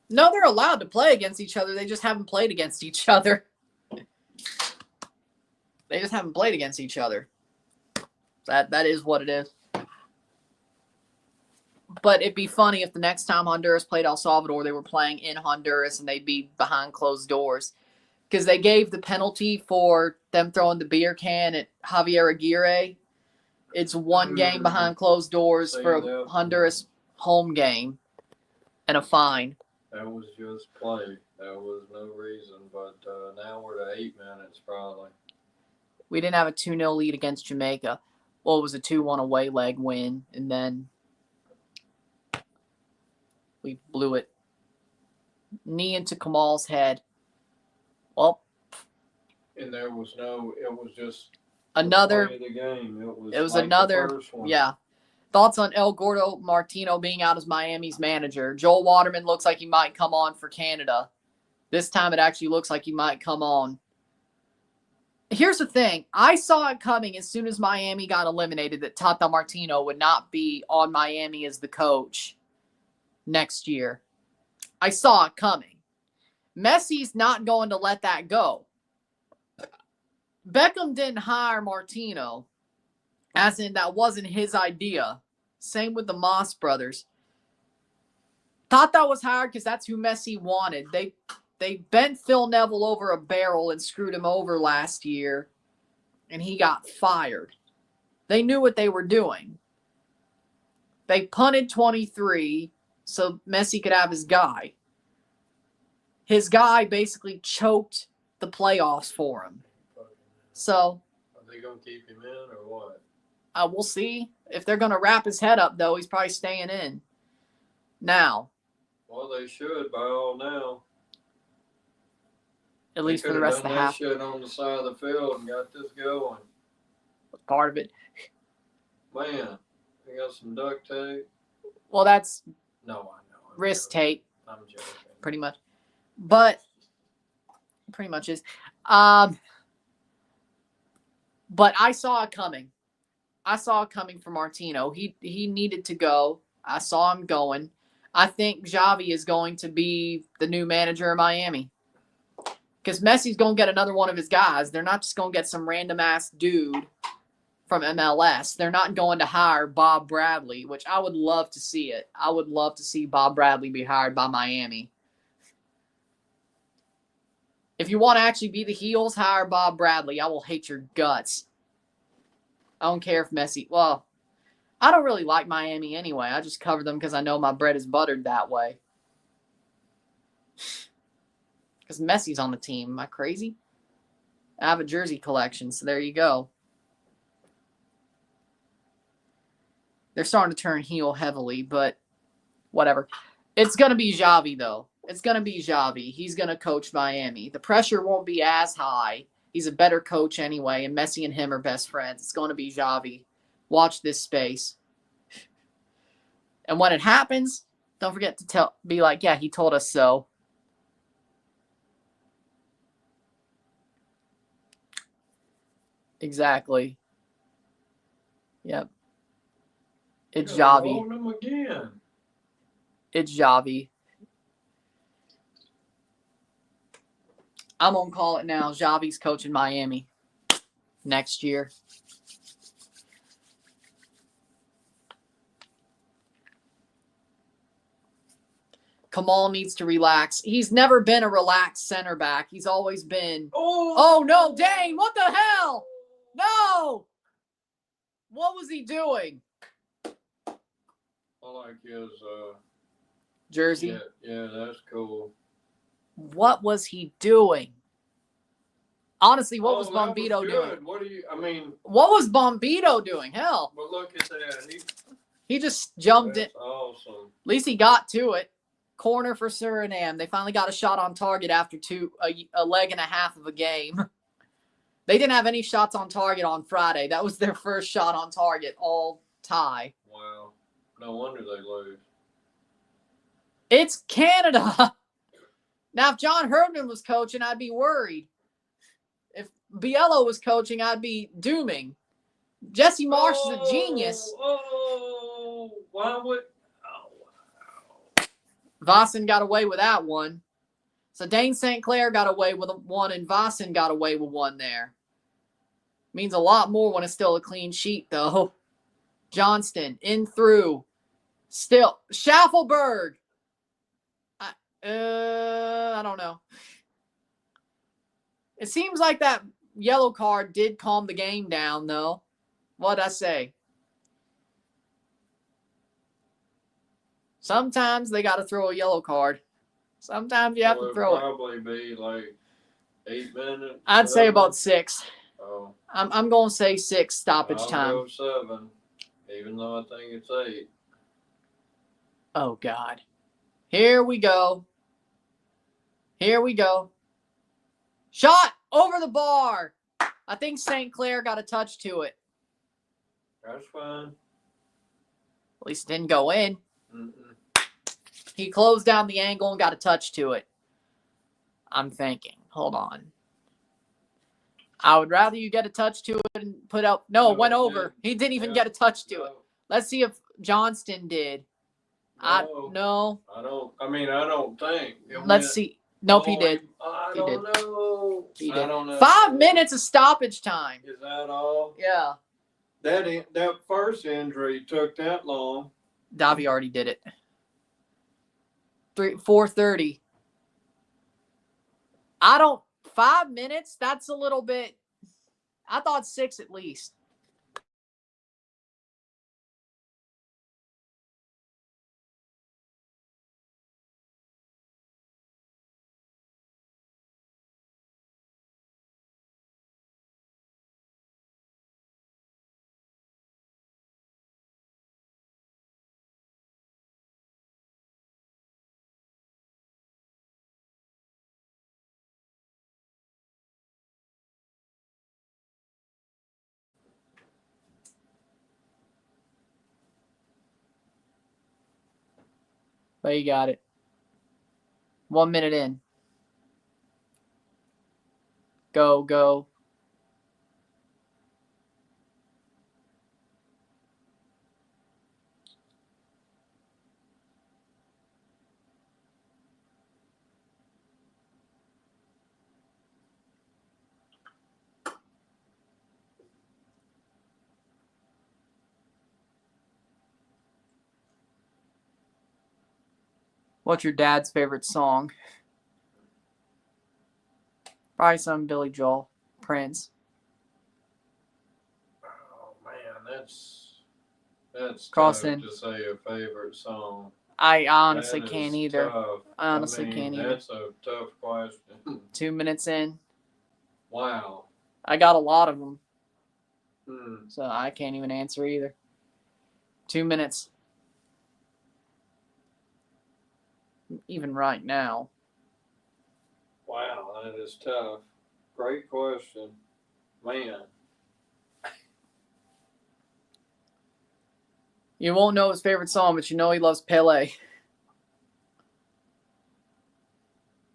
No, they're allowed to play against each other. They just haven't played against each other. They just haven't played against each other. That is what it is. But it'd be funny if the next time Honduras played El Salvador, they were playing in Honduras and they'd be behind closed doors. Because they gave the penalty for them throwing the beer can at Javier Aguirre. It's one game behind closed doors for a Honduras home game and a fine. That was just play. There was no reason. But now we're to 8 minutes probably. We didn't have a 2-0 lead against Jamaica. Well, it was a 2-1 away leg win, and then we blew it. Knee into Kamal's head. Well, and there was no. It was just another. The game. It was like another. The first one. Yeah. Thoughts on El Gordo Martino being out as Miami's manager? Joel Waterman looks like he might come on for Canada. This time it actually looks like he might come on. Here's the thing. I saw it coming as soon as Miami got eliminated that Tata Martino would not be on Miami as the coach next year. I saw it coming. Messi's not going to let that go. Beckham didn't hire Martino, as in that wasn't his idea. Same with the Moss brothers. Thought that was hard because that's who Messi wanted. They bent Phil Neville over a barrel and screwed him over last year, and he got fired. They knew what they were doing. They punted 23 so Messi could have his guy. His guy basically choked the playoffs for him. So, are they going to keep him in or what? We'll see. If they're going to wrap his head up, though, he's probably staying in. Now. Well, they should by all now. At least for the rest of the half. They could have done that shit on the side of the field and got this going. Part of it. Man, they got some duct tape. Well, that's no, I know. wrist tape. I'm joking. Pretty much. But pretty much is. But I saw it coming. I saw it coming for Martino. He needed to go. I saw him going. I think Xavi is going to be the new manager of Miami. Because Messi's going to get another one of his guys. They're not just going to get some random-ass dude from MLS. They're not going to hire Bob Bradley, which I would love to see it. I would love to see Bob Bradley be hired by Miami. If you want to actually be the heels, hire Bob Bradley. I will hate your guts. I don't care if Messi... Well, I don't really like Miami anyway. I just cover them because I know my bread is buttered that way. Because Messi's on the team. Am I crazy? I have a jersey collection, so there you go. They're starting to turn heel heavily, but whatever. It's going to be Xavi, though. It's going to be Xavi. He's going to coach Miami. The pressure won't be as high. He's a better coach anyway, and Messi and him are best friends. It's going to be Xavi. Watch this space. And when it happens, don't forget to be like, yeah, he told us so. Exactly. Yep. It's Xavi. Him again. It's Xavi. I'm going to call it now. Xavi's coaching Miami next year. Kamal needs to relax. He's never been a relaxed center back. He's always been... Oh no, Dane, what the hell? No! What was he doing? I like his... jersey? Yeah, that's cool. What was he doing? Honestly, what was Bombito doing? What do you... I mean... What was Bombito doing? Hell. But look at that. He just jumped it. Awesome. At least he got to it. Corner for Suriname. They finally got a shot on target after a leg and a half of a game. They didn't have any shots on target on Friday. That was their first shot on target, all tie. Wow. No wonder they lose. It's Canada. Now, if John Herdman was coaching, I'd be worried. If Biello was coaching, I'd be dooming. Jesse Marsh is a genius. Why would... Vossen got away with that one. So Dane St. Clair got away with one, and Vossen got away with one there. Means a lot more when it's still a clean sheet, though. Johnston, in through. Still. Schaffelberg. I don't know. It seems like that yellow card did calm the game down, though. What'd I say? Sometimes they got to throw a yellow card. Sometimes you have to throw it. Probably be like 8 minutes. I'd say about 6. Oh. I'm going to say 6 stoppage time. I'll go 7, even though I think it's 8. Oh, God. Here we go. Here we go. Shot over the bar. I think St. Clair got a touch to it. That's fine. At least it didn't go in. Mm-mm. He closed down the angle and got a touch to it. I'm thinking. Hold on. I would rather you get a touch to it and put out. No, it went over. He didn't even get a touch to it. Let's see if Johnston did. No. I don't think. Let's see. Nope, he did. I don't know. He did. I don't know. 5 minutes of stoppage time. Is that all? Yeah. That first injury took that long. Davi already did it. 4:30. 5 minutes, that's a little bit. I thought 6 at least. But you got it. 1 minute in. Go. What's your dad's favorite song? Probably some Billy Joel, Prince. Oh man, that's Crossing. tough to say a favorite song. I honestly That can't is either. Tough. I honestly can't either. That's a tough question. 2 minutes in. Wow. I got a lot of them, Hmm. so I can't even answer either. 2 minutes. Even right now. Wow, that is tough. Great question. Man. You won't know his favorite song, but you know he loves Pele.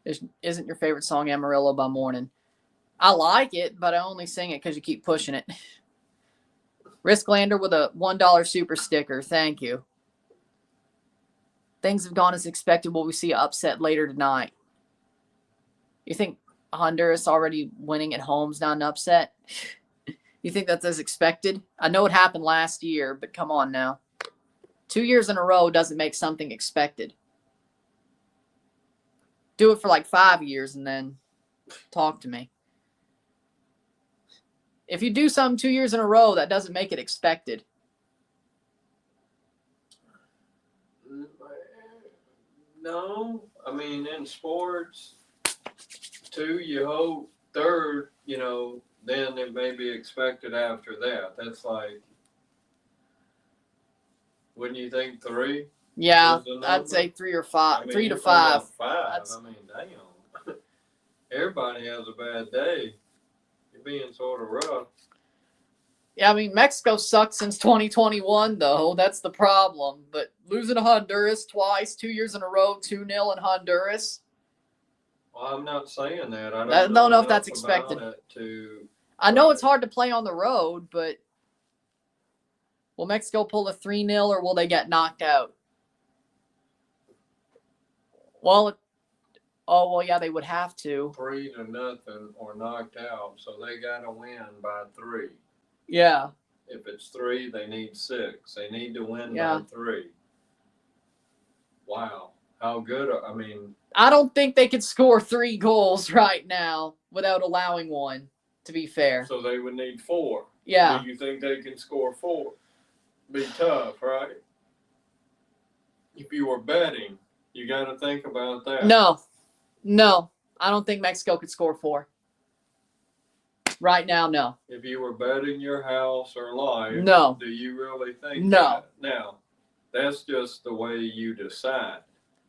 Isn't your favorite song Amarillo by Morning? I like it, but I only sing it because you keep pushing it. Risklander with a $1 super sticker. Thank you. Things have gone as expected. Will we see an upset later tonight? You think Honduras already winning at home is not an upset? You think that's as expected? I know it happened last year, but come on now. 2 years in a row doesn't make something expected. Do it for like 5 years and then talk to me. If you do something 2 years in a row, that doesn't make it expected. No, I mean in sports, 2 you hope, 3rd, then it may be expected after that. That's like, wouldn't you think 3? Yeah, I'd say 3 or 5. I mean, 3 to you're talking 5. about 5. I mean, damn. Everybody has a bad day. You're being sort of rough. Yeah, I mean, Mexico sucked since 2021, though. That's the problem. But losing to Honduras twice, 2 years in a row, 2-0 in Honduras. Well, I'm not saying that. I don't know if that's expected. I know it's hard to play on the road, but will Mexico pull a 3-0 or will they get knocked out? Well, yeah, they would have to. 3-0 or knocked out, so they got to win by 3. Yeah. If it's 3, they need 6. They need to win by 3. Wow. How good? I mean, I don't think they could score 3 goals right now without allowing one, to be fair. So they would need 4. Yeah. Do you think they can score 4? Be tough, right? If you were betting, you got to think about that. No. I don't think Mexico could score 4. Right now, no. If you were betting your house or life, no. Do you really think no. that? Now, that's just the way you decide.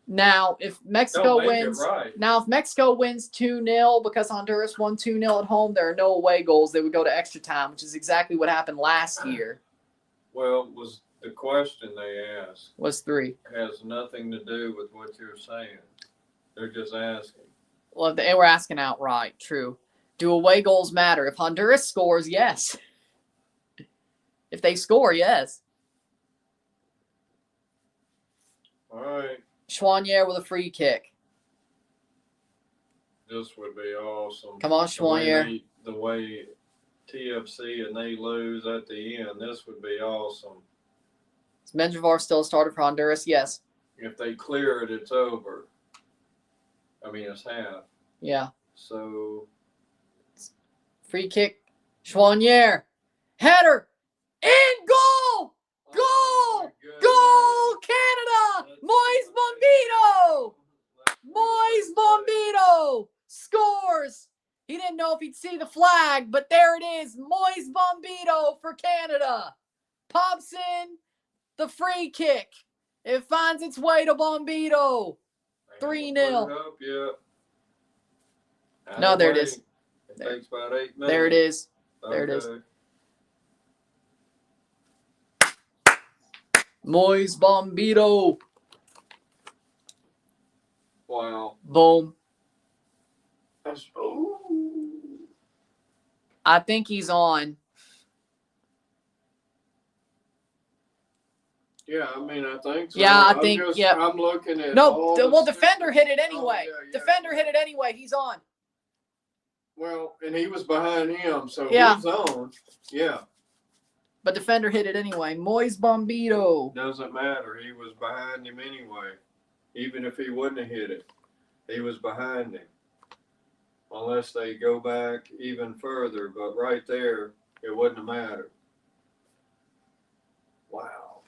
Now, if Mexico wins, right. Now if Mexico wins 2-0 because Honduras won 2-0 at home, there are no away goals. They would go to extra time, which is exactly what happened last year. Well, was the question they asked was 3. Has nothing to do with what you're saying. They're just asking. Well, they were asking outright. True. Do away goals matter? If Honduras scores, yes. If they score, yes. All right. Chouanier with a free kick. This would be awesome. Come on, Chouanier. The way TFC and they lose at the end, this would be awesome. Is Menjivar still a starter for Honduras? Yes. If they clear it, it's over. I mean, it's half. Yeah. So Free kick. Chouanier. Header. In goal! Goal! Goal! Canada! Moise Bombito! Moise Bombito scores. He didn't know if he'd see the flag, but there it is. Moise Bombito for Canada. Pops in the free kick. It finds its way to Bombito. 3-0. No, there it is. It takes about 8 minutes. There it is. There it is. Moise Bombito. Wow. Boom. Ooh. I think he's on. Yeah, I mean, I think so. Yeah, I think, yeah. I'm looking at defender hit it anyway. Defender hit it anyway. He's on. Well, and he was behind him, so Yeah. he's on. Yeah. But defender hit it anyway. Moise Bombito. Doesn't matter. He was behind him anyway. Even if he wouldn't have hit it, he was behind him. Unless they go back even further, but right there, it wouldn't have mattered. Wow.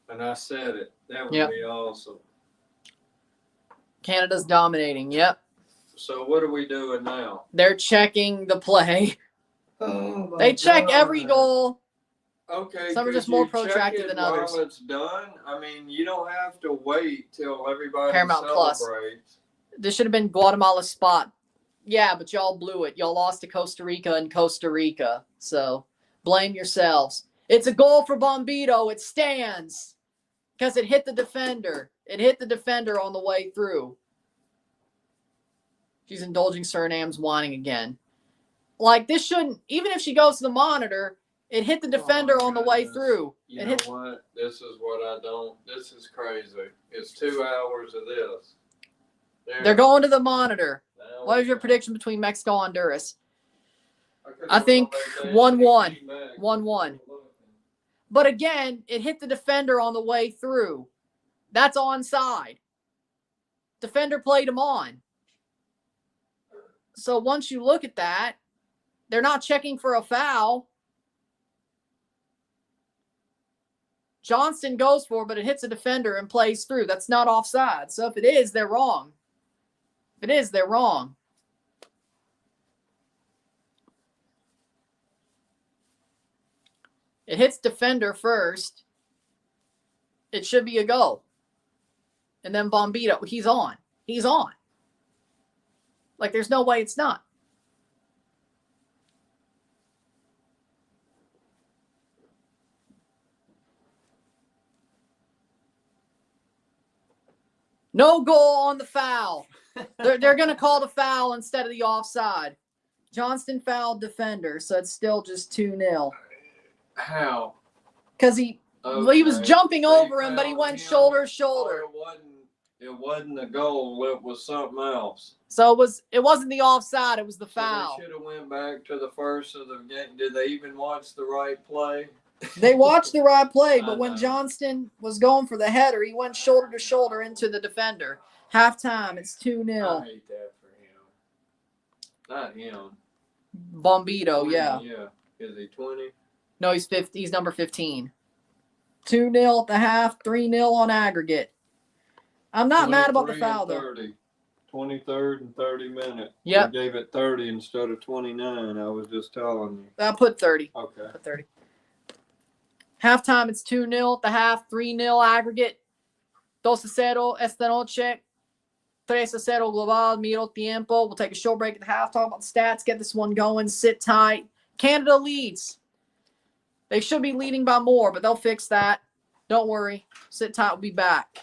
And I said it. That would be awesome. Canada's dominating. Yep. So what are we doing now? They're checking the play. Oh, they check every goal. Okay. Some are just more protracted than others. While it's done, I mean, you don't have to wait till everybody Paramount celebrates. Plus. This should have been Guatemala's spot. Yeah, but y'all blew it. Y'all lost to Costa Rica and Costa Rica. So blame yourselves. It's a goal for Bombito. It stands because it hit the defender. It hit the defender on the way through. She's indulging Suriname's whining again. Like, this shouldn't, even if she goes to the monitor, it hit the defender on the way through. You know what? This is what I don't, this is crazy. It's 2 hours of this. They're going to the monitor. What is your prediction between Mexico and Honduras? I think 1-1. 1-1. But again, it hit the defender on the way through. That's onside. Defender played him on. So once you look at that, they're not checking for a foul. Johnston goes for it, but it hits a defender and plays through. That's not offside. So if it is, they're wrong. If it is, they're wrong. It hits defender first. It should be a goal. And then Bombito, he's on. He's on. Like, there's no way it's not. No goal on the foul. They're going to call the foul instead of the offside. Johnston fouled defender, so it's still just 2-0. How? Because he was jumping over him, but he went shoulder to shoulder. It wasn't a goal. It was something else. So it wasn't the offside. It was the foul. So they should have went back to the first of the game. Did they even watch the right play? They watched the right play, but when Johnston was going for the header, he went shoulder to shoulder into the defender. Halftime, it's 2-0. I hate that for him. Not him. Bombito, 20, yeah. Yeah. Is he 20? No, he's 50. He's number 15. 2-0 at the half, 3-0 on aggregate. I'm not mad about the foul, though. 23rd and 30 minutes. Yep. I gave it 30 instead of 29. I was just telling you. I put 30. Okay. Put 30. Halftime, it's 2-0 at the half, 3-0 aggregate. 2-0 esta noche. 3-0 global, miro tiempo. We'll take a short break at the half, talk about the stats, get this one going, sit tight. Canada leads. They should be leading by more, but they'll fix that. Don't worry. Sit tight. We'll be back.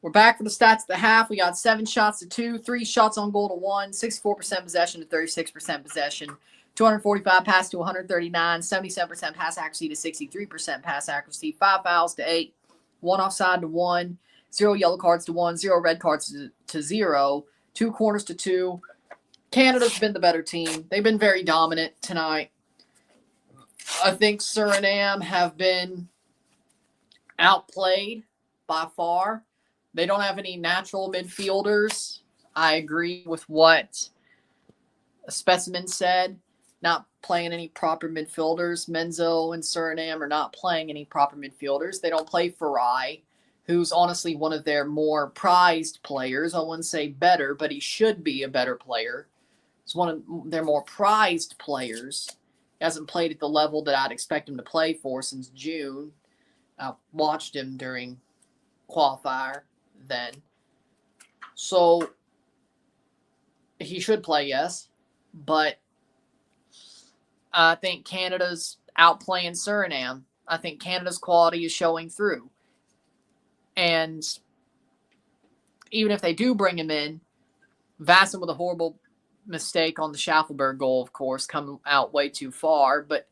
We're back for the stats at the half. We got 7 shots to 2, 3 shots on goal to 1, 64% possession to 36% possession, 245 pass to 139, 77% pass accuracy to 63% pass accuracy, 5 fouls to 8, 1 offside to 1, 0 yellow cards to 1, 0 red cards to 0, 2 corners to 2. Canada's been the better team. They've been very dominant tonight. I think Suriname have been outplayed by far. They don't have any natural midfielders. I agree with what a specimen said. Not playing any proper midfielders. Menzo and Suriname are not playing any proper midfielders. They don't play Farai, who's honestly one of their more prized players. I wouldn't say better, but he should be a better player. He's one of their more prized players. He hasn't played at the level that I'd expect him to play for since June. I watched him during qualifier then. So he should play, yes. But I think Canada's outplaying Suriname. I think Canada's quality is showing through. And even if they do bring him in, Vassen with a horrible mistake on the Schaffelberg goal, of course, come out way too far. But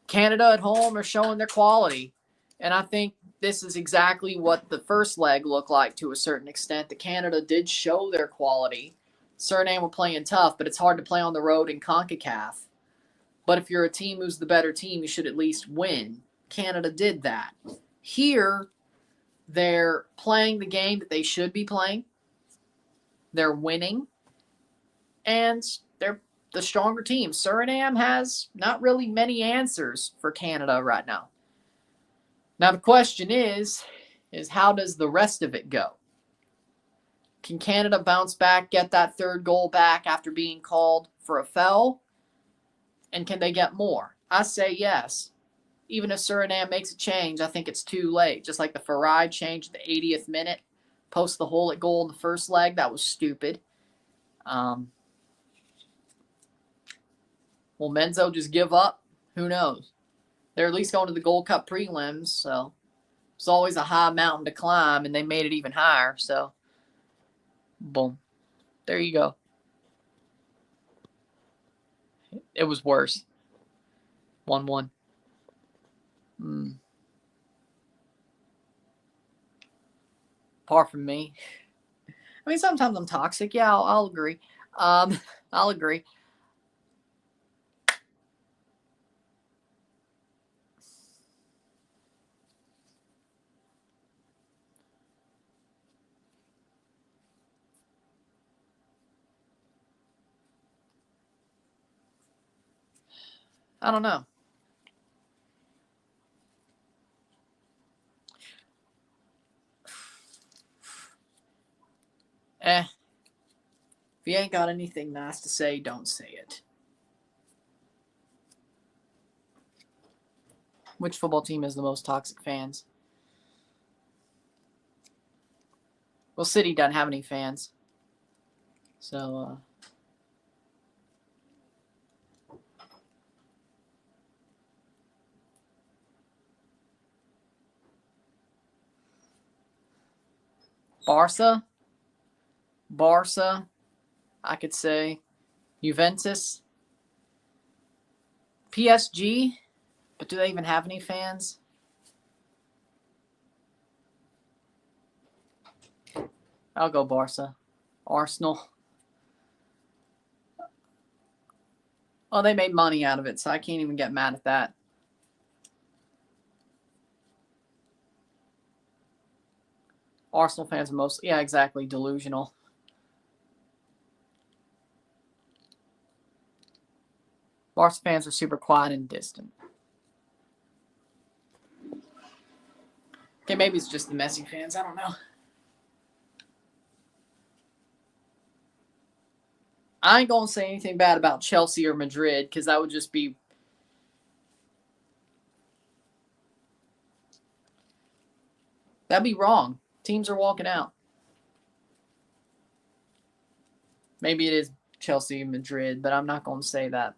Canada at home are showing their quality. And I think this is exactly what the first leg looked like to a certain extent. The Canada did show their quality. Suriname were playing tough, but it's hard to play on the road in CONCACAF. But if you're a team who's the better team, you should at least win. Canada did that. Here, they're playing the game that they should be playing. They're winning. And they're the stronger team. Suriname has not really many answers for Canada right now. Now the question is how does the rest of it go? Can Canada bounce back, get that third goal back after being called for a foul? And can they get more? I say yes. Even if Suriname makes a change, I think it's too late. Just like the Farai change at the 80th minute, post the hole at goal in the first leg, that was stupid. Will Menzo just give up? Who knows? They're at least going to the Gold Cup prelims, so it's always a high mountain to climb, and they made it even higher. So, boom. There you go. It was worse. 1-1. Apart from me. I mean, sometimes I'm toxic. Yeah, I'll agree. I'll agree. I don't know. If you ain't got anything nice to say, don't say it. Which football team has the most toxic fans? Well, City doesn't have any fans. So, Barca, I could say. Juventus, PSG, but do they even have any fans? I'll go Barca. Arsenal. Oh, they made money out of it, so I can't even get mad at that. Arsenal fans are mostly, yeah, exactly, delusional. Barca fans are super quiet and distant. Okay, maybe it's just the Messi fans. I don't know. I ain't going to say anything bad about Chelsea or Madrid because that would just be... That'd be wrong. Teams are walking out. Maybe it is Chelsea and Madrid, but I'm not going to say that.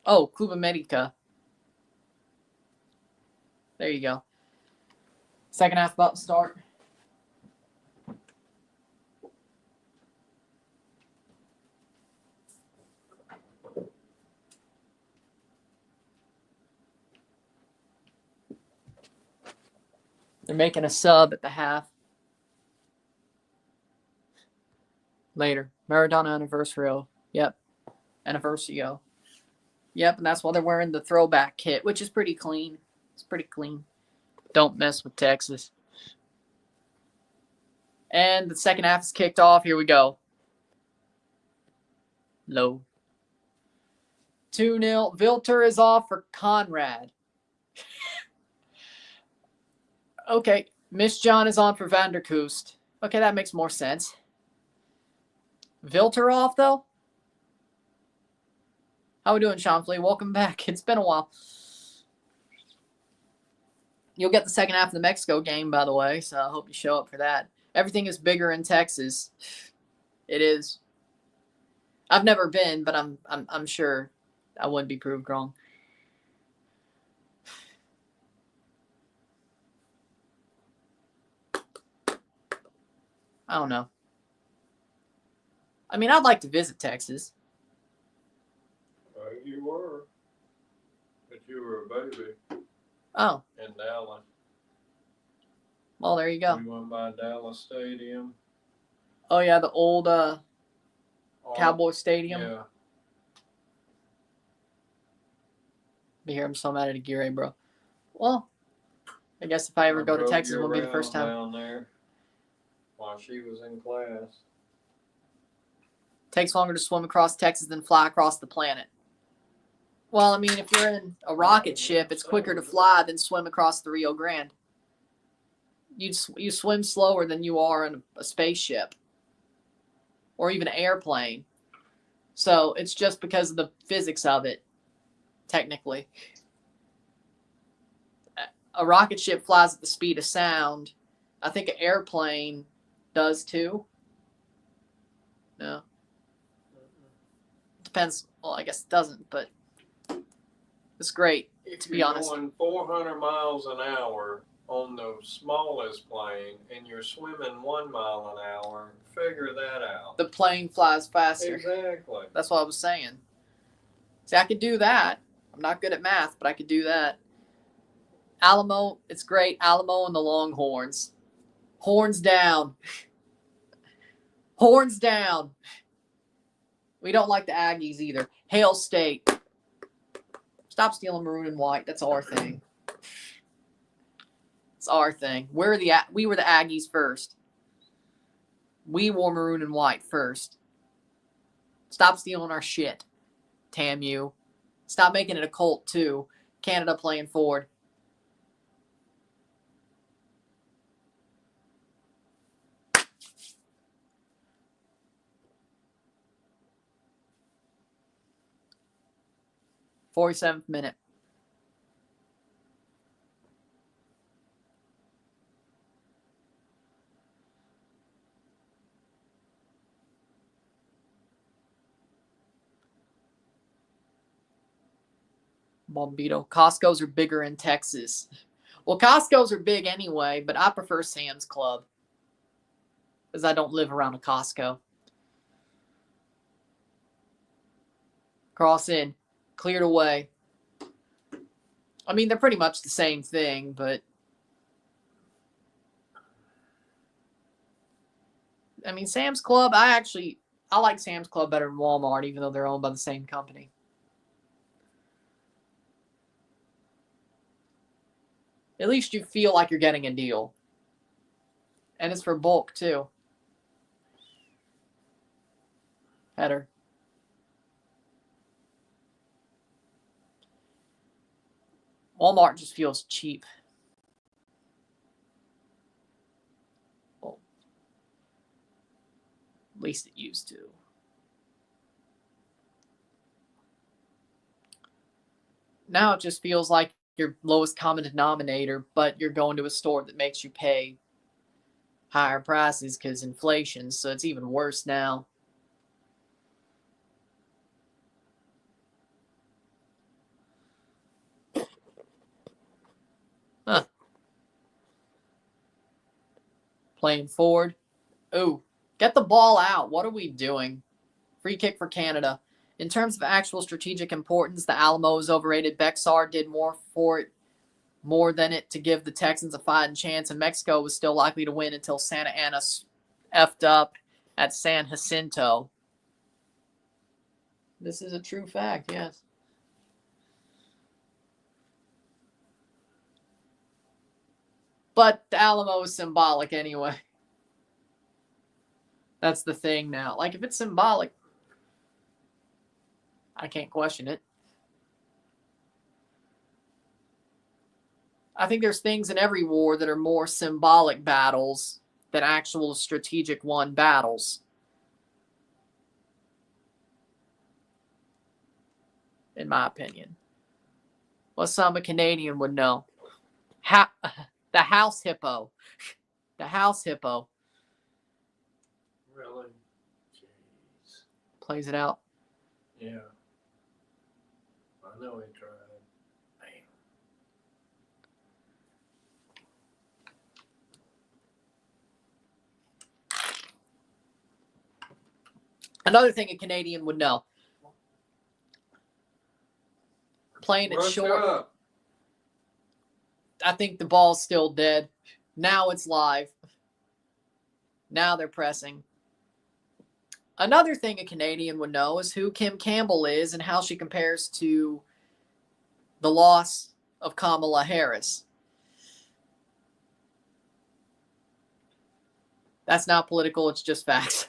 Oh, Club America. There you go. Second half about to start. They're making a sub at the half. Later. Maradona anniversary. Yep. Anniversary. Yep, and that's why they're wearing the throwback kit, which is pretty clean. It's pretty clean. Don't mess with Texas. And the second half is kicked off. Here we go. Low. 2-0. Vilter is off for Conrad. Okay. Miss John is on for Vanderkoost. Okay, that makes more sense. Vilter off, though? How we doing, Sean Flea? Welcome back. It's been a while. You'll get the second half of the Mexico game, by the way, so I hope you show up for that. Everything is bigger in Texas. It is. I've never been, but I'm sure I wouldn't be proved wrong. I don't know. I mean, I'd like to visit Texas. You were. But you were a baby. Oh. In Dallas. Well, there you go. We went by Dallas Stadium. Oh, yeah, the old Cowboy Stadium. Yeah. Be here, I'm so mad at Girault, bro. Well, I guess if I ever go to Texas, it won't be the first time. Down there while she was in class. Takes longer to swim across Texas than fly across the planet. Well, I mean, if you're in a rocket ship, it's quicker to fly than swim across the Rio Grande. You swim slower than you are in a spaceship or even an airplane. So it's just because of the physics of it, technically. A rocket ship flies at the speed of sound. I think an airplane does too. No. Depends. Well, I guess it doesn't, but it's great, to be honest. If you're going 400 miles an hour on the smallest plane and you're swimming 1 mile an hour, figure that out. The plane flies faster. Exactly. That's what I was saying. See, I could do that. I'm not good at math, but I could do that. Alamo, it's great. Alamo and the Longhorns. Horns down. Horns down. We don't like the Aggies either. Hail State. Stop stealing maroon and white. That's our thing. It's our thing. We were the Aggies first. We wore maroon and white first. Stop stealing our shit, TAMU. Stop making it a cult, too. Canada playing forward. .47th minute. Bombito. Costco's are bigger in Texas. Well, Costco's are big anyway, but I prefer Sam's Club because I don't live around a Costco. Cross in. Cleared away. I mean, they're pretty much the same thing, but I mean, Sam's Club, I like Sam's Club better than Walmart, even though they're owned by the same company. At least you feel like you're getting a deal. And it's for bulk, too. Header. Walmart just feels cheap. Well, at least it used to. Now it just feels like your lowest common denominator, but you're going to a store that makes you pay higher prices because inflation, so it's even worse now. Huh. Playing forward. Ooh, get the ball out. What are we doing? Free kick for Canada. In terms of actual strategic importance, the Alamo is overrated. Bexar did more for it, more than it to give the Texans a fighting chance, and Mexico was still likely to win until Santa Anna effed up at San Jacinto. This is a true fact, yes. But the Alamo is symbolic anyway. That's the thing now. Like, if it's symbolic, I can't question it. I think there's things in every war that are more symbolic battles than actual strategic won battles. In my opinion. Well, some a Canadian would know. The house hippo. The house hippo. Really? Jeez. Plays it out. Yeah. I know he tried. Man. Another thing a Canadian would know. Playing it Rush short. up. I think the ball's still dead. Now it's live. Now they're pressing. Another thing a Canadian would know is who Kim Campbell is and how she compares to the loss of Kamala Harris. That's not political, it's just facts.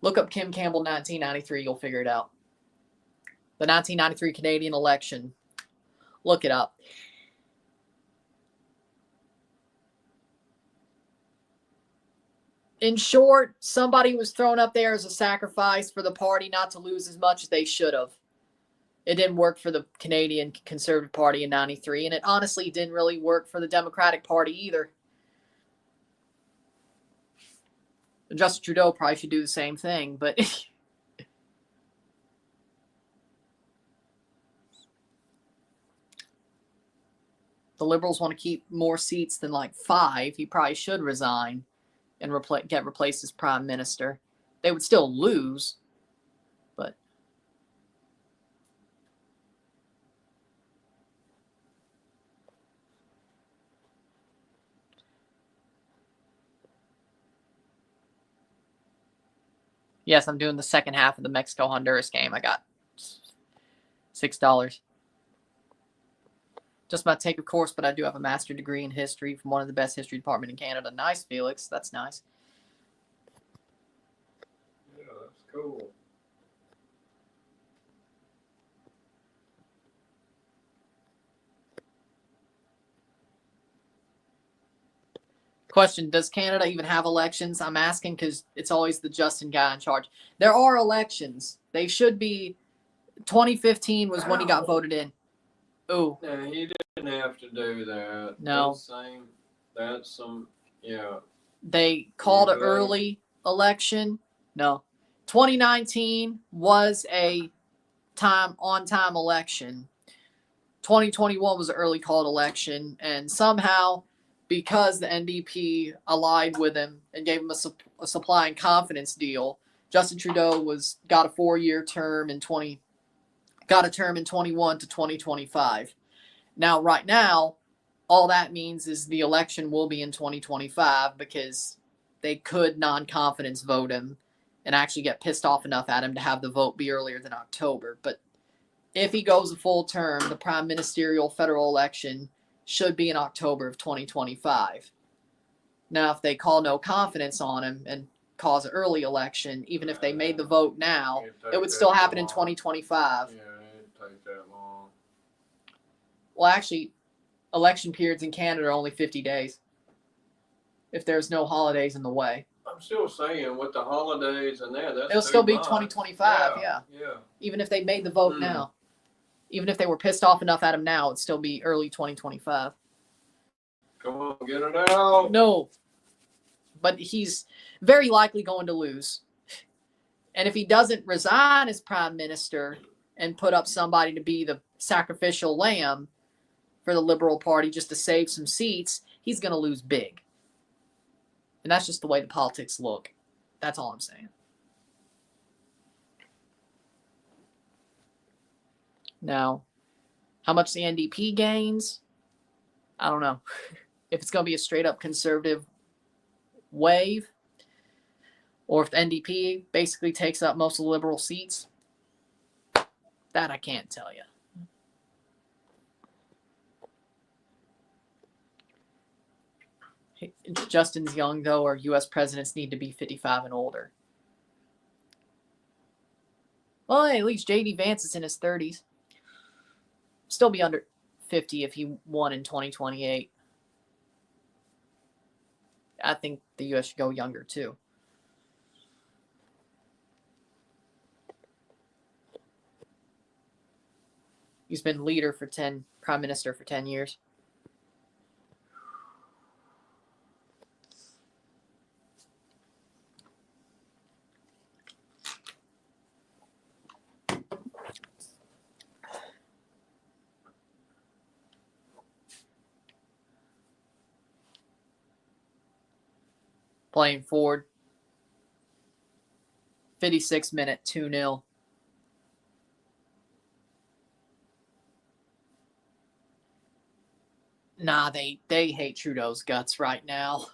Look up Kim Campbell 1993, you'll figure it out. The 1993 Canadian election. Look it up. In short, somebody was thrown up there as a sacrifice for the party not to lose as much as they should have. It didn't work for the Canadian Conservative Party in 93, and it honestly didn't really work for the Democratic Party either. Justin Trudeau probably should do the same thing, but the Liberals want to keep more seats than like 5. He probably should resign and get replaced as prime minister. They would still lose, but yes, I'm doing the second half of the Mexico-Honduras game. I got $6. Just about to take a course, but I do have a master's degree in history from one of the best history department in Canada. Nice, Felix. That's nice. Yeah, that's cool. Question, does Canada even have elections? I'm asking because it's always the Justin guy in charge. There are elections. They should be. 2015 was when he got voted in. Ooh. Yeah, he didn't have to do that. No. That's some, yeah. They called an early election. No. 2019 was a on-time election. 2021 was an early called election, and somehow, because the NDP allied with him and gave him a supply and confidence deal, Justin Trudeau got a 4-year term in 21 to 2025. Now, right now, all that means is the election will be in 2025 because they could non-confidence vote him and actually get pissed off enough at him to have the vote be earlier than October. But if he goes a full term, the prime ministerial federal election should be in October of 2025. Now, if they call no confidence on him and cause an early election, even if they made the vote now, it would still happen in 2025. Yeah, it didn't take that long. Well, actually, election periods in Canada are only 50 days if there's no holidays in the way. I'm still saying with the holidays and that's it'll still be 2025, yeah. Even if they made the vote now. Even if they were pissed off enough at him now, it'd still be early 2025. Come on, get it out. No. But he's very likely going to lose. And if he doesn't resign as prime minister and put up somebody to be the sacrificial lamb for the Liberal Party just to save some seats, he's going to lose big. And that's just the way the politics look. That's all I'm saying. Now, how much the NDP gains, I don't know. If it's going to be a straight-up conservative wave, or if the NDP basically takes up most of the Liberal seats, that I can't tell you. Justin's young, though, or U.S. presidents need to be 55 and older. Well, at least J.D. Vance is in his 30s. Still be under 50 if he won in 2028. I think the U.S. should go younger, too. He's been prime minister for 10 years. Playing forward. 56 minute, 2-0. Nah, they hate Trudeau's guts right now.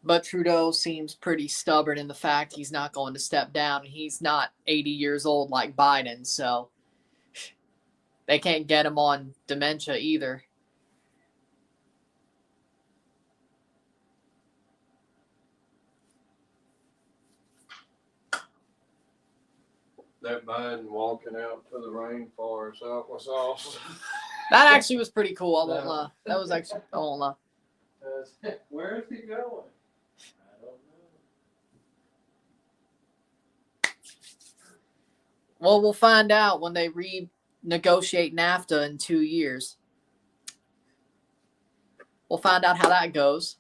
But Trudeau seems pretty stubborn in the fact he's not going to step down. He's not 80 years old like Biden, so they can't get him on dementia either. That Biden walking out to the rainforest, that was awesome. That actually was pretty cool. I won't lie. That was actually, I won't lie. Where is he going? I don't know. Well, we'll find out when they renegotiate NAFTA in 2 years. We'll find out how that goes.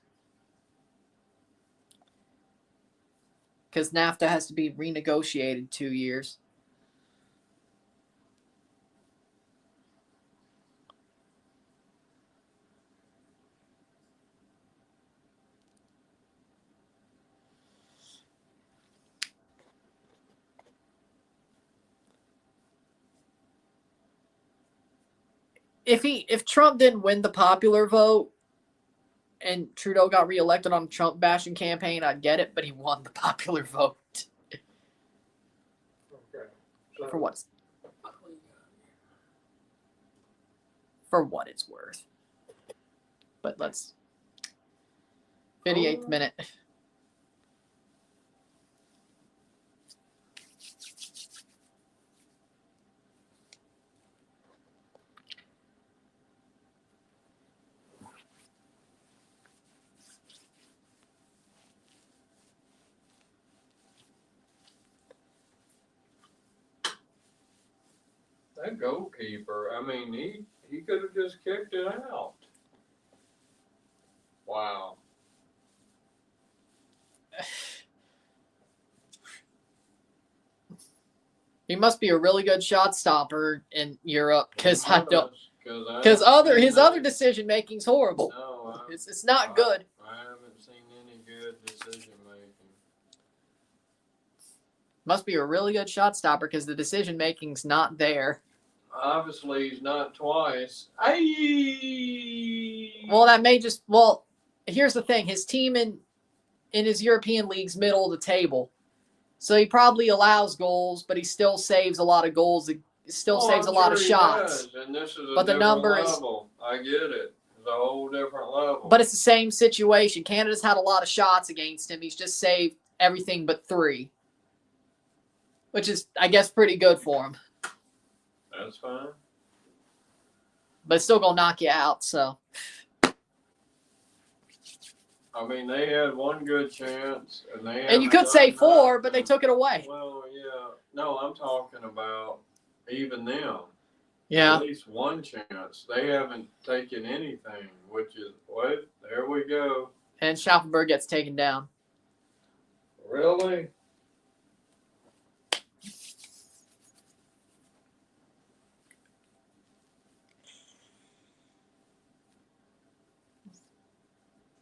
Because NAFTA has to be renegotiated 2 years. If Trump didn't win the popular vote and Trudeau got reelected on a Trump bashing campaign, I'd get it, but he won the popular vote. Okay. So, For what? For what it's worth. But let's 58th minute. that goalkeeper, I mean, he could have just kicked it out. Wow. He must be a really good shot stopper in Europe because I don't. Because His other decision making's horrible. No, It's not good. I haven't seen any good decision making. Must be a really good shot stopper because the decision making's not there. Obviously, he's not twice. Aye. Well, here's the thing. His team in his European league's middle of the table. So he probably allows goals, but he still saves a lot of goals. He still saves a lot of shots. And this is but the number level. I get it. It's a whole different level. But it's the same situation. Canada's had a lot of shots against him. He's just saved everything but 3. Which is, I guess, pretty good for him. That's fine. But it's still going to knock you out, so. I mean, they had one good chance, and they And you haven't could say done 4, but they nothing. took it away. Well, yeah. No, I'm talking about even them. Yeah. At least one chance. They haven't taken anything, which is what? There we go. And Schaffenberg gets taken down. Really?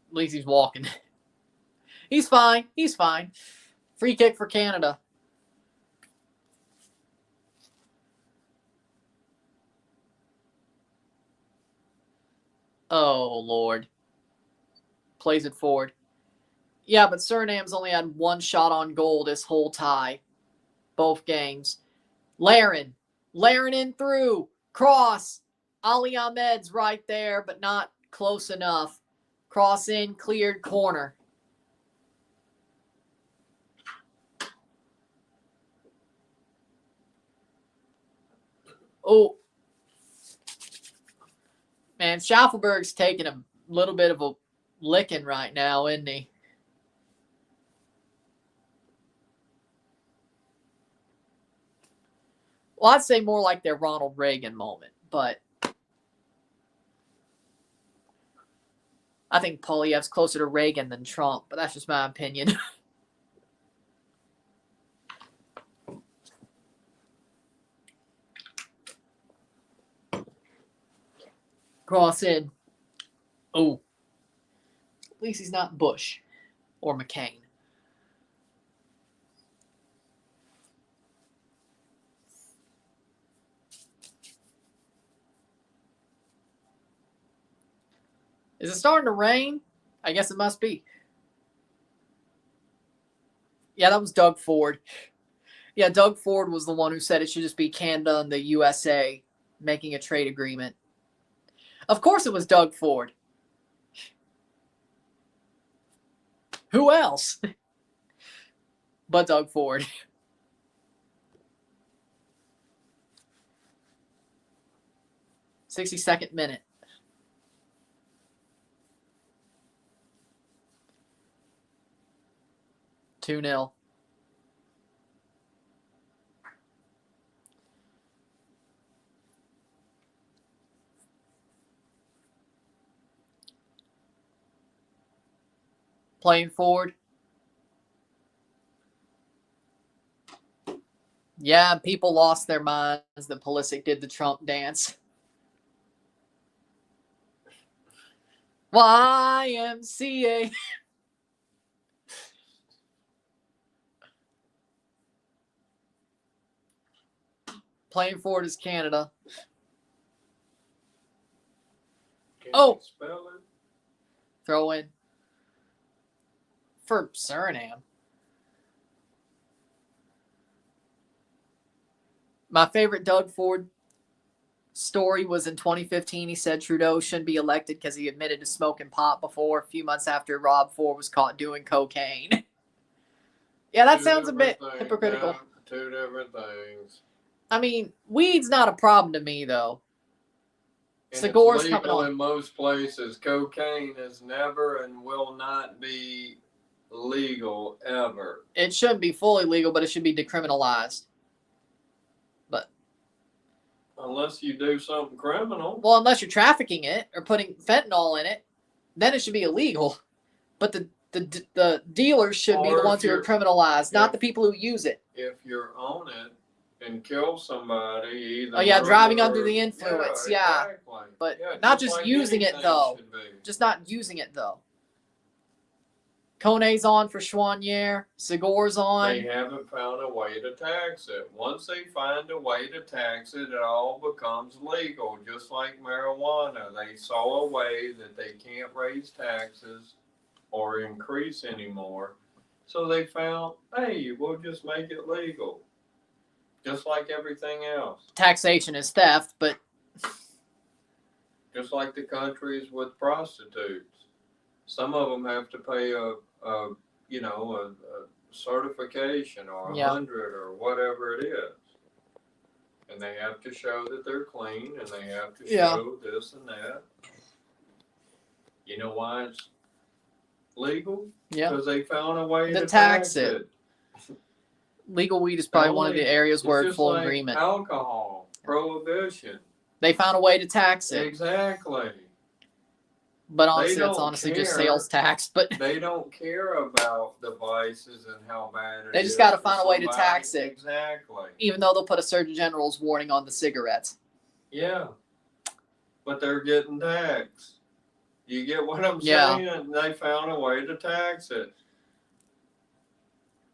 At least he's walking. He's fine. He's fine. Free kick for Canada. Oh, Lord. Plays it forward. Yeah, but Suriname's only had one shot on goal this whole tie. Both games. Laren. Laren in through. Cross. Ali Ahmed's right there, but not close enough. Cross in, cleared corner. Oh. Man, Schaffelberg's taking a little bit of a licking right now, isn't he? Well, I'd say more like their Ronald Reagan moment, but I think Poilievre's closer to Reagan than Trump, but that's just my opinion. Cross in. Oh. At least he's not Bush or McCain. Is it starting to rain? I guess it must be. Yeah, that was Doug Ford. Yeah, Doug Ford was the one who said it should just be Canada and the USA making a trade agreement. Of course it was Doug Ford. Who else? But Doug Ford. 62nd minute. Two 0. Playing forward. Yeah, people lost their minds that Pulisic did the Trump dance. YMCA. Playing forward is Canada. Can Oh. you spell it? Throw in. For Suriname. My favorite Doug Ford story was in 2015. He said Trudeau shouldn't be elected because he admitted to smoking pot before, a few months after Rob Ford was caught doing cocaine. Yeah, that sounds a bit hypocritical. Yeah, two different things. I mean, weed's not a problem to me, though. And Segura's it's coming legal on. in most places. Cocaine is never and will not be legal ever. It shouldn't be fully legal, but it should be decriminalized. But unless you do something criminal. Well, unless you're trafficking it or putting fentanyl in it, then it should be illegal. But the dealers should be the ones who are criminalized, not the people who use it. If you're on it and kill somebody, either. Oh yeah, driving under the influence. Yeah, exactly. But not just like using it though. Just not using it though. Kone's on for Chouanier. Segur's on. They haven't found a way to tax it. Once they find a way to tax it, it all becomes legal. Just like marijuana, they saw a way that they can't raise taxes or increase anymore. So they found, hey, we'll just make it legal. Just like everything else. Taxation is theft, but just like the countries with prostitutes. Some of them have to pay a certification or 100 or whatever it is. And they have to show that they're clean and they have to show this and that. You know why it's legal? Yeah. Because they found a way To to tax tax it. it. Legal weed is probably one of the areas where It's it's just full like agreement. alcohol, prohibition. They found a way to tax it. Exactly. But honestly, that's honestly just sales tax. But they don't care about the vices and how bad it is. They just got to find a way to tax it. Exactly. Even though they'll put a Surgeon General's warning on the cigarettes. Yeah. But they're getting taxed. You get what I'm saying? They found a way to tax it.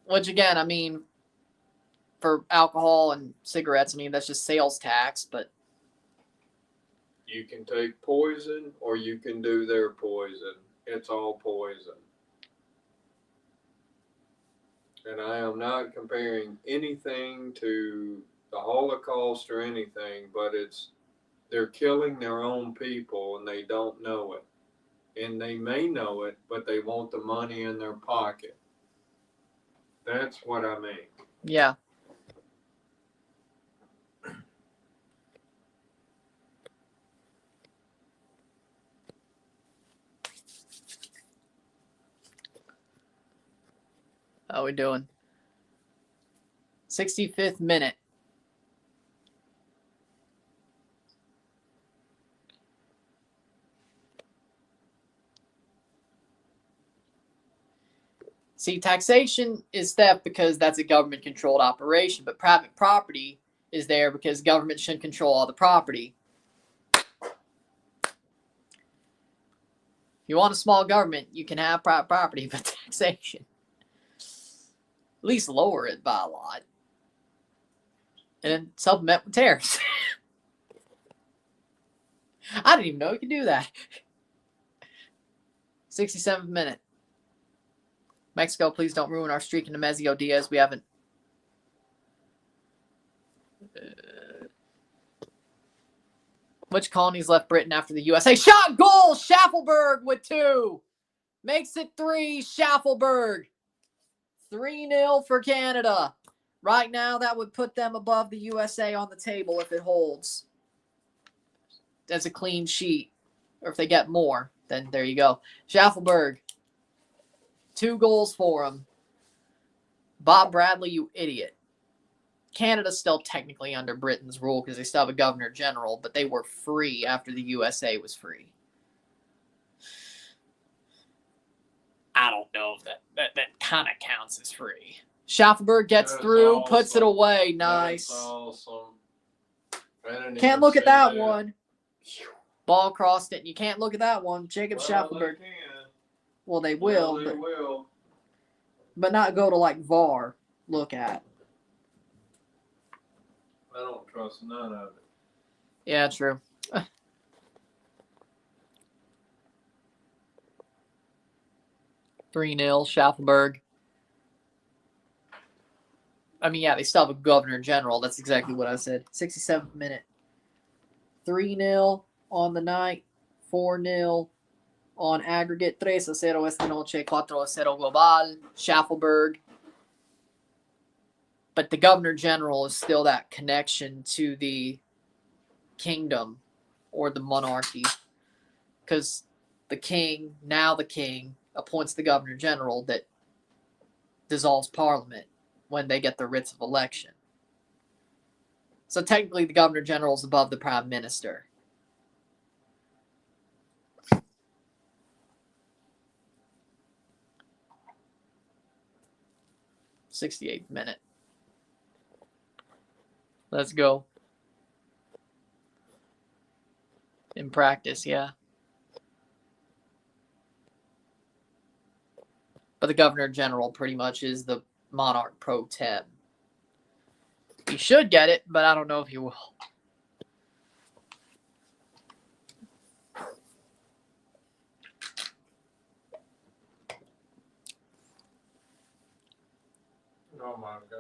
Which again, I mean, for alcohol and cigarettes, I mean, that's just sales tax, but you can take poison or you can do their poison. It's all poison. And I am not comparing anything to the Holocaust or anything, but they're killing their own people and they don't know it. And they may know it, but they want the money in their pocket. That's what I mean. Yeah. How we doing? 65th minute. See, taxation is theft because that's a government-controlled operation, but private property is there because government shouldn't control all the property. If you want a small government, you can have private property, but taxation, at least lower it by a lot. And then supplement with tariffs. I didn't even know you could do that. 67th minute. Mexico, please don't ruin our streak in Nemesio Diaz. We haven't. Which colonies left Britain after the USA? Shot goal! Schaffelberg with 2. Makes it 3. Schaffelberg. 3-0 for Canada. Right now, that would put them above the USA on the table if it holds. That's a clean sheet. Or if they get more, then there you go. Schaffelberg. 2 goals for him. Bob Bradley, you idiot. Canada's still technically under Britain's rule because they still have a governor general, but they were free after the USA was free. I don't know if that kind of counts as free. Schaffelberg gets through, awesome. Puts it away. Nice. That's awesome. Can't look at that one. Ball crossed it. You can't look at that one. Jacob Schaffelberg. Well, they will. But not go to like VAR. Look at. I don't trust none of it. Yeah, true. 3-0, Schaffelberg. I mean, yeah, they still have a governor general. That's exactly what I said. 67th minute. 3-0 on the night. 4-0 on aggregate. 3-0 esta noche. 4-0 global. Schaffelberg. But the governor general is still that connection to the kingdom or the monarchy. Because the king appoints the governor general that dissolves parliament when they get the writs of election. So technically the governor general is above the prime minister. '68th minute. Let's go. In practice, yeah. But the governor general pretty much is the monarch pro tem. He should get it, but I don't know if he will. Oh my God.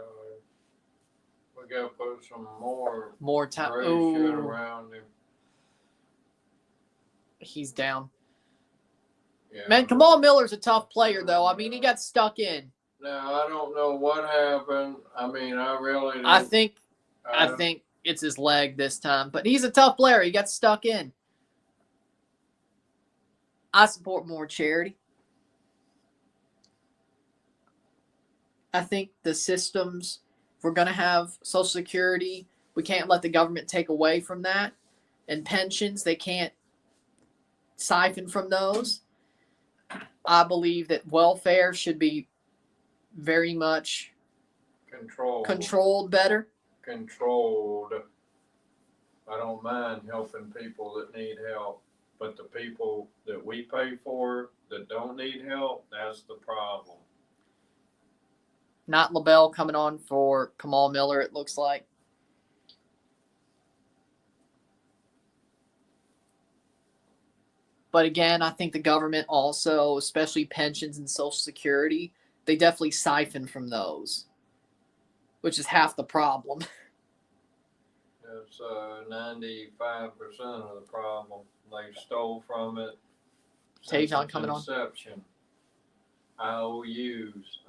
We gotta put some more time around him. He's down. Yeah, Man, Kamal Miller's a tough player, though. I mean, he got stuck in. Now, I don't know what happened. I mean, I really didn't. I think it's his leg this time. But he's a tough player. He got stuck in. I support more charity. I think the systems, if we're going to have Social Security, we can't let the government take away from that. And pensions, they can't siphon from those. I believe that welfare should be very much controlled better. Controlled. I don't mind helping people that need help, but the people that we pay for that don't need help, that's the problem. Not LaBelle coming on for Kamal Miller, it looks like. But again, I think the government also, especially pensions and Social Security, they definitely siphon from those, which is half the problem. It's 95% of the problem. They stole from it since Tajon its coming on. inception. IOUs.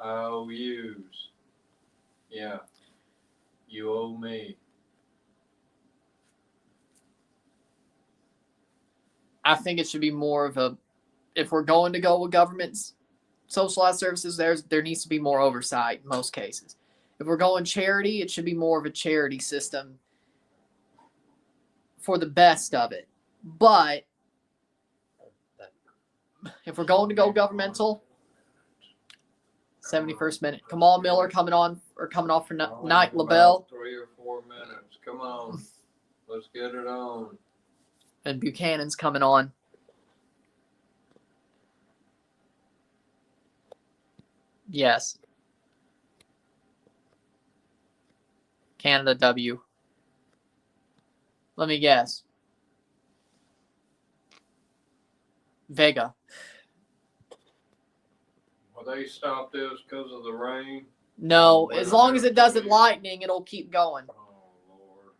Yeah. You owe me. I think it should be more of a, if we're going to go with government's socialized services, there needs to be more oversight in most cases. If we're going charity, it should be more of a charity system for the best of it. But if we're going to go governmental, 71st minute. Kamal Miller coming on or coming off for Knight LaBelle. 3 or 4 minutes. Come on. Let's get it on. And Buchanan's coming on. Yes. Canada W. Let me guess. Vega. Will they stop this because of the rain? No, as long as it doesn't lightning, it'll keep going. Oh, Lord.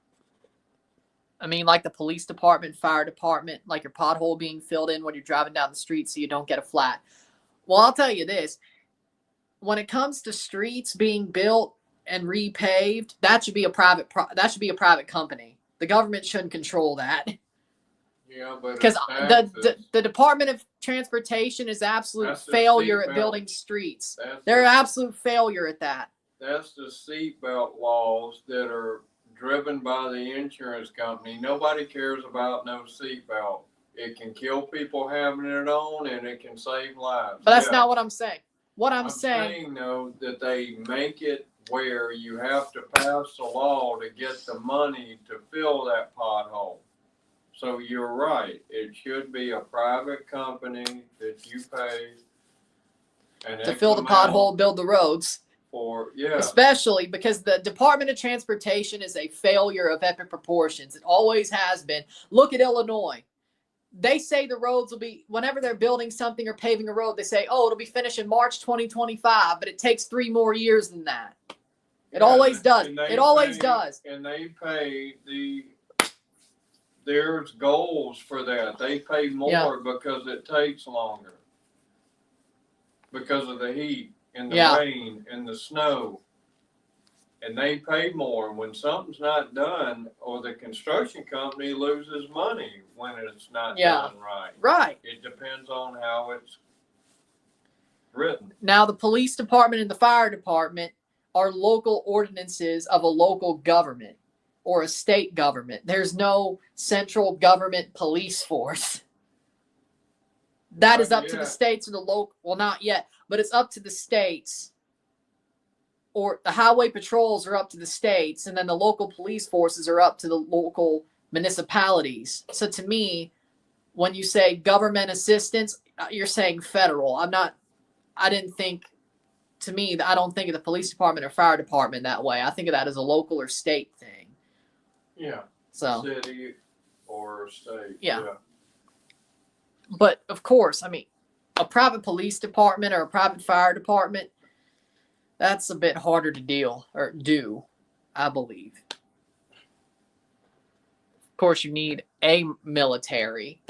I mean, like the police department, fire department, like your pothole being filled in when you're driving down the street so you don't get a flat. Well, I'll tell you this. When it comes to streets being built and repaved, that should be a private company. The government shouldn't control that. Yeah, but because the Department of Transportation is absolute failure at building streets. They're an absolute failure at that. That's the seatbelt laws that are driven by the insurance company. Nobody cares about no seatbelt. It can kill people having it on, and it can save lives. But that's not what I'm saying. What I'm saying, though, that they make it where you have to pass a law to get the money to fill that pothole. So you're right. It should be a private company that you pay to fill the pothole, build the roads. Especially because the Department of Transportation is a failure of epic proportions. It always has been. Look at Illinois. They say the roads will be, whenever they're building something or paving a road, they say, oh, it'll be finished in March 2025, but it takes 3 more years than that. It always does. It always does. And they pay there's goals for that. They pay more because it takes longer. Because of the heat and the rain and the snow. And they pay more when something's not done, or the construction company loses money when it's not done right. Right. It depends on how it's written. Now, the police department and the fire department are local ordinances of a local government or a state government. There's no central government police force. That is up to the states or the local. Well, not yet, but it's up to the states. Or the highway patrols are up to the states, and then the local police forces are up to the local municipalities. So to me, when you say government assistance, you're saying federal. I don't think of the police department or fire department that way. I think of that as a local or state thing. Yeah. So city or state. Yeah. But of course, I mean, a private police department or a private fire department, that's a bit harder to do, I believe. Of course, you need a military.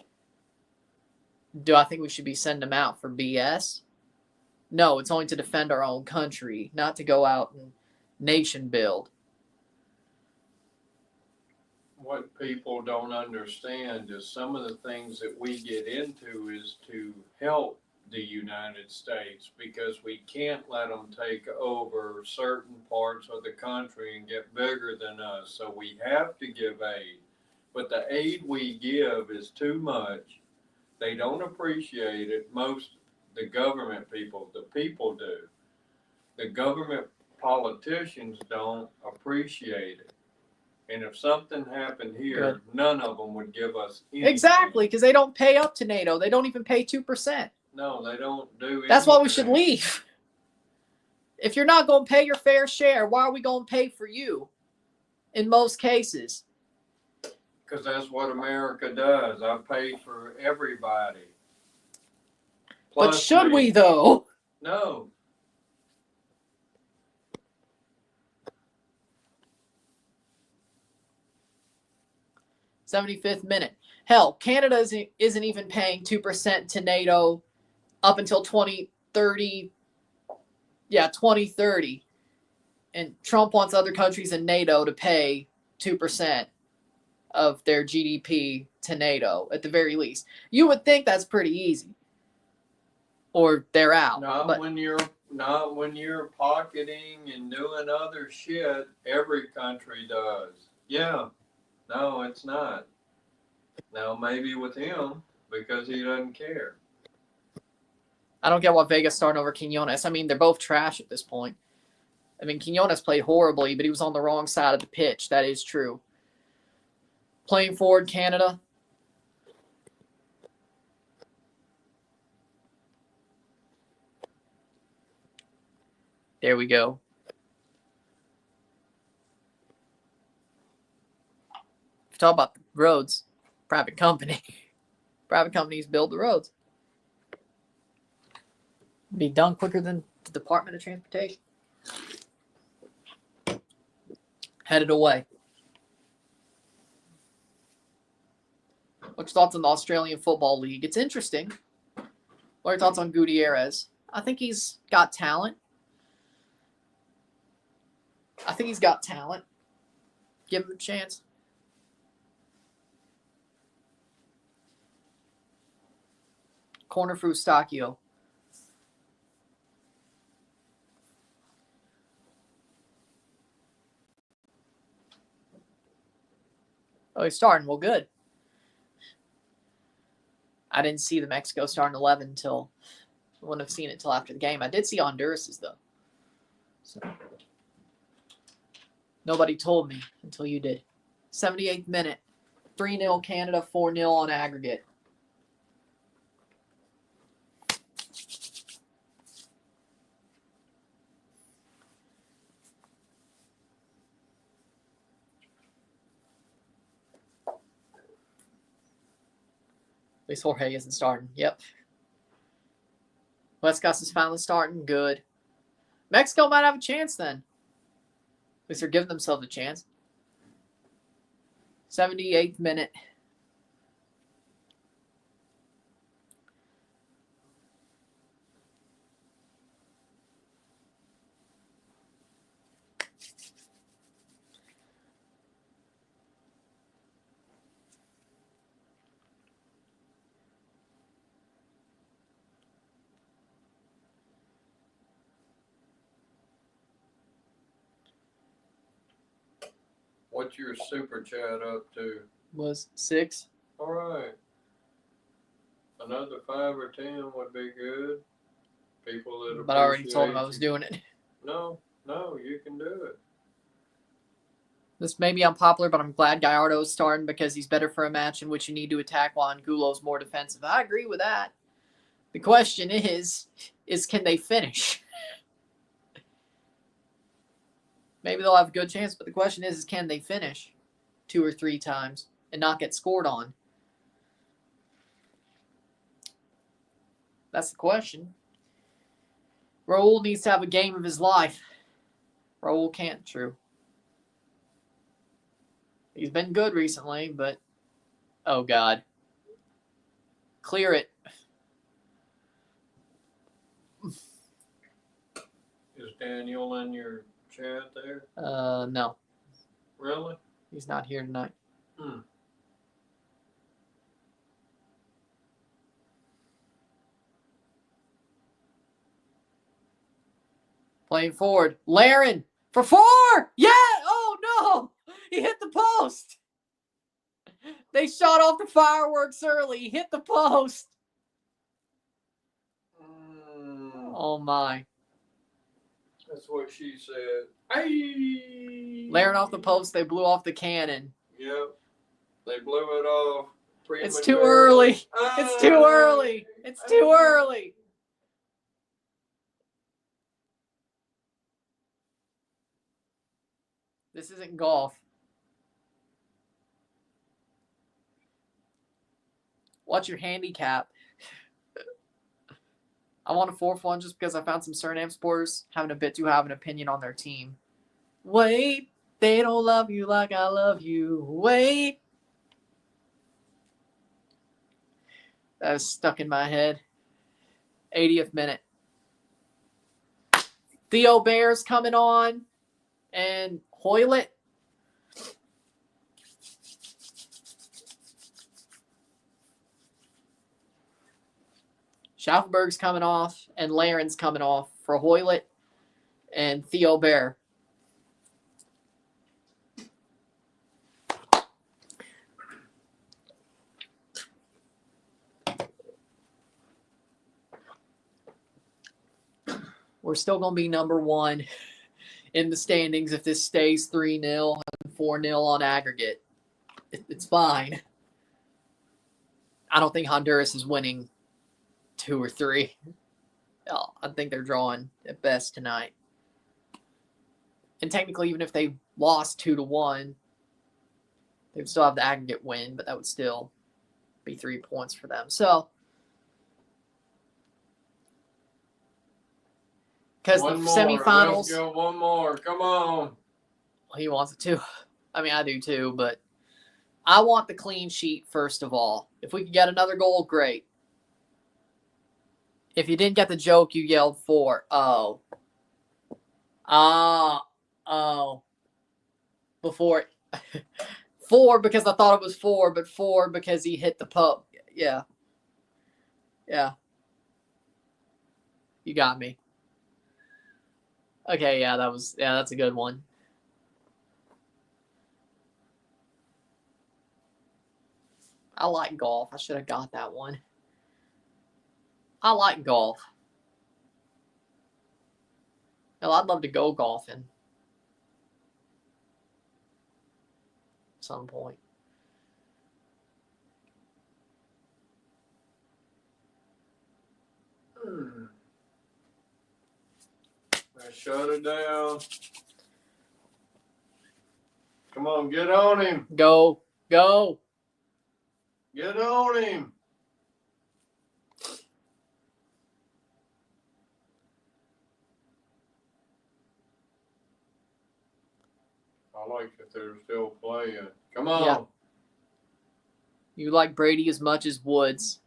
Do I think we should be sending them out for BS? No, it's only to defend our own country, not to go out and nation build. What people don't understand is some of the things that we get into is to help the United States because we can't let them take over certain parts of the country and get bigger than us. So we have to give aid. But the aid we give is too much. They don't appreciate it. The government people, the people do. The government politicians don't appreciate it. And if something happened here, Good. none of them would give us anything. Exactly, because they don't pay up to NATO. They don't even pay 2%. No, they don't do anything. That's why we should leave. If you're not going to pay your fair share, why are we going to pay for you in most cases? Because that's what America does. I paid for everybody. But should we, though? No. '75th minute. Hell, Canada isn't even paying 2% to NATO up until 2030. Yeah, 2030. And Trump wants other countries in NATO to pay 2% of their GDP to NATO, at the very least. You would think that's pretty easy. Or they're out. Not when you're pocketing and doing other shit. Every country does. Yeah. No, it's not. Now, maybe with him, because he doesn't care. I don't get why Vega's starting over Quinones. I mean, they're both trash at this point. I mean, Quinones played horribly, but he was on the wrong side of the pitch. That is true. Playing forward, Canada. There we go. Talk about the roads. Private company. Private companies build the roads. Be done quicker than the Department of Transportation. Headed away. What's your thoughts on the Australian Football League? It's interesting. What are your thoughts on Gutierrez? I think he's got talent. Give him a chance. Corner for Eustachio. Oh, he's starting. Well, good. I didn't see the Mexico starting 11 until I wouldn't have seen it till after the game. I did see Honduras's though. So nobody told me until you did. 78th minute. 3-0 Canada, 4-0 on aggregate. At least Jorge isn't starting. Yep. Westcott is finally starting. Good. Mexico might have a chance then. At least they're giving themselves a chance. 78th minute. What's your super chat up to? Was 6. All right. Another 5 or 10 would be good. People that But I already told him I appreciate was you. doing it. No, you can do it. This may be unpopular, but I'm glad Gallardo's starting because he's better for a match in which you need to attack while Angulo's more defensive. I agree with that. The question is can they finish? Maybe they'll have a good chance, but the question is can they finish 2 or 3 times and not get scored on? That's the question. Raul needs to have a game of his life. Raul can't, true. He's been good recently, but oh God. Clear it. Is Daniel in your chat there? No. Really? He's not here tonight. Playing forward. Laren for 4. Yeah. Oh, no. He hit the post. They shot off the fireworks early. He hit the post. Oh, my. That's what she said. Hey! Laren off the post. They blew off the cannon. Yep. They blew it off. It's too early. It's too early. It's too early. This isn't golf. What's your handicap? I want a 4-1 just because I found some Suriname supporters having a bit too high of an opinion on their team. Wait, they don't love you like I love you. Wait. That is stuck in my head. 80th minute. Theo Bear's coming on. And Hoylett. Schaffenberg's coming off. And Laren's coming off for Hoylett and Theo Bear. We're still going to be number 1 in the standings if this stays 3-0 and 4-0 on aggregate. It's fine. I don't think Honduras is winning 2 or 3. I think they're drawing at best tonight. And technically, even if they lost 2-1, they would still have the aggregate win, but that would still be 3 points for them. So, because the semifinals. Let's go one more. Come on. Well, he wants it too. I mean, I do too, but I want the clean sheet first of all. If we could get another goal, great. If you didn't get the joke, you yelled 4. Oh. Before 4 because I thought it was 4, but 4 because he hit the post. Yeah. Yeah. You got me. Okay, that's a good one. I like golf. I should have got that one. I like golf. Hell, I'd love to go golfing. At some point. Shut it down. Come on, get on him. Go. Go. Get on him. I like that they're still playing. Come on. Yeah. You like Brady as much as Woods.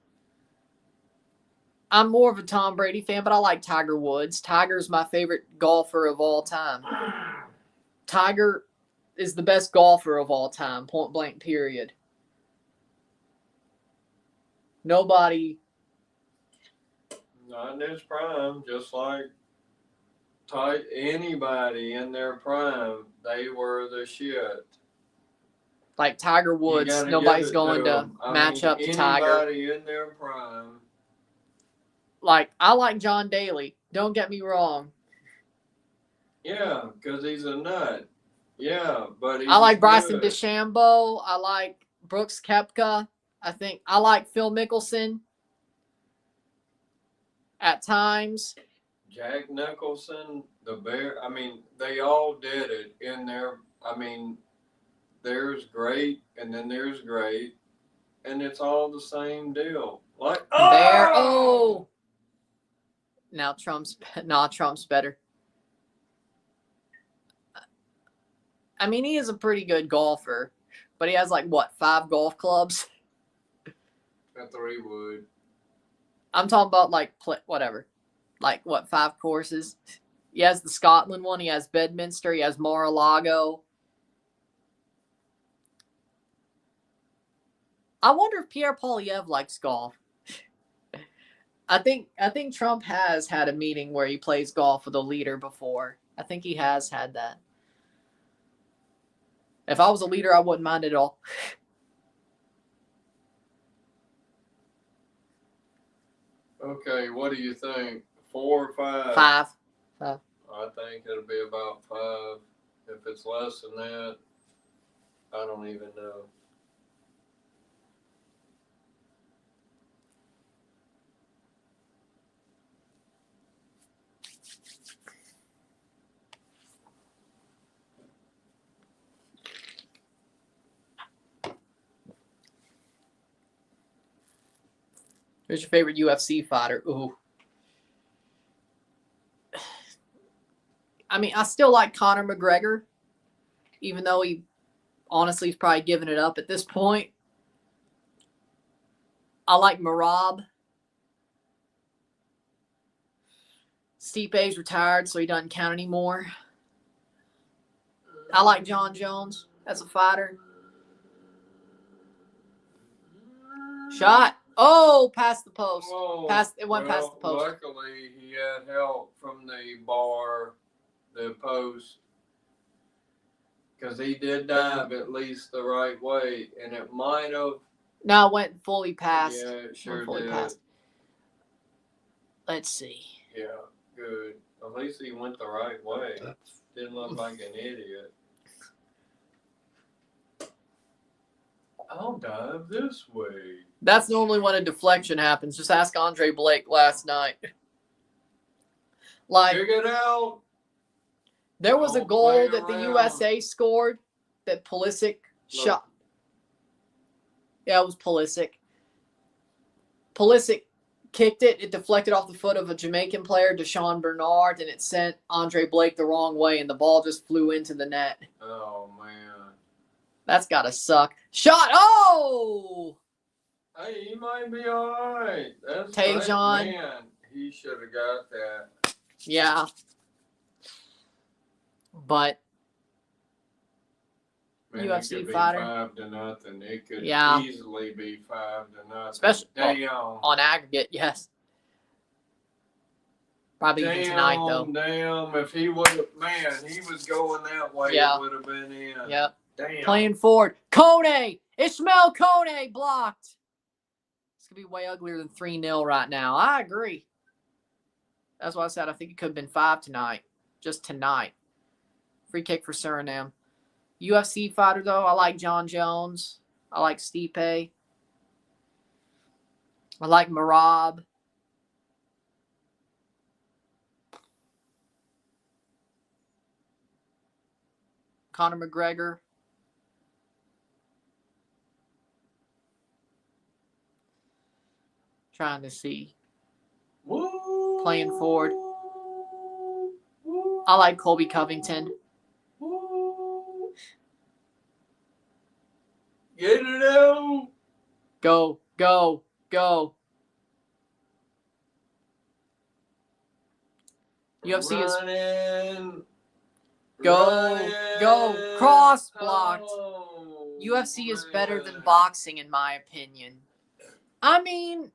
I'm more of a Tom Brady fan, but I like Tiger Woods. Tiger's my favorite golfer of all time. Tiger is the best golfer of all time, point blank, period. Nobody. Not in his prime, just like anybody in their prime, they were the shit. Like Tiger Woods, nobody's going to match up to Tiger. Anybody in their prime. Like, I like John Daly. Don't get me wrong. Yeah, because he's a nut. Yeah, but I like Bryson DeChambeau. I like Brooks Koepka. I like Phil Mickelson at times. Jack Nicholson, the Bear. I mean, they all did it in their. I mean, there's great, and then there's great, and it's all the same deal. Like Bear. Oh. Now Trump's better. I mean, he is a pretty good golfer, but he has 5 golf clubs? A 3 wood. I'm talking about whatever. 5 courses? He has the Scotland one, he has Bedminster, he has Mar-a-Lago. I wonder if Pierre Poilievre likes golf. I think Trump has had a meeting where he plays golf with a leader before. I think he has had that. If I was a leader, I wouldn't mind it at all. Okay, what do you think? 4 or 5? 5. I think it'll be about 5. If it's less than that, I don't even know. Who's your favorite UFC fighter? Ooh. I mean, I still like Conor McGregor, even though he honestly is probably giving it up at this point. I like Marab. Stipe's retired, so he doesn't count anymore. I like John Jones as a fighter. Shot. Oh, past the post. It went past the post. Luckily, he had help from the bar, the post, because he did dive at least the right way, and it might have. No, it went fully past. Yeah, it sure fully did. Past. Let's see. Yeah, good. At least he went the right way. Didn't look like an idiot. I'll dive this way. That's normally when a deflection happens. Just ask Andre Blake last night. Like, figure it out. There was a goal that the USA scored that Pulisic shot. Yeah, it was Pulisic. Pulisic kicked it. It deflected off the foot of a Jamaican player, Deshaun Bernard, and it sent Andre Blake the wrong way, and the ball just flew into the net. Oh, man. That's got to suck. Shot. Oh! Hey, he might be all right. That's Tajon. Man, he should have got that. Yeah. But Man, UFC it could be fighter. 5-0. It could easily be 5-0. Especially damn. On aggregate, yes. Probably even tonight, though. Damn, if he would have, man, he was going that way, it would have been in. Yep. Damn. Playing forward. Kone! Ishmael Kone blocked. It's going to be way uglier than 3-0 right now. I agree. That's why I said I think it could have been 5 tonight. Just tonight. Free kick for Suriname. UFC fighter, though, I like John Jones. I like Stipe. I like Marab. Conor McGregor. Trying to see. Woo! Playing forward. I like Colby Covington. Woo! Get it out! Go, go, go. UFC is go. Cross blocked. UFC is better than boxing, in my opinion. I mean,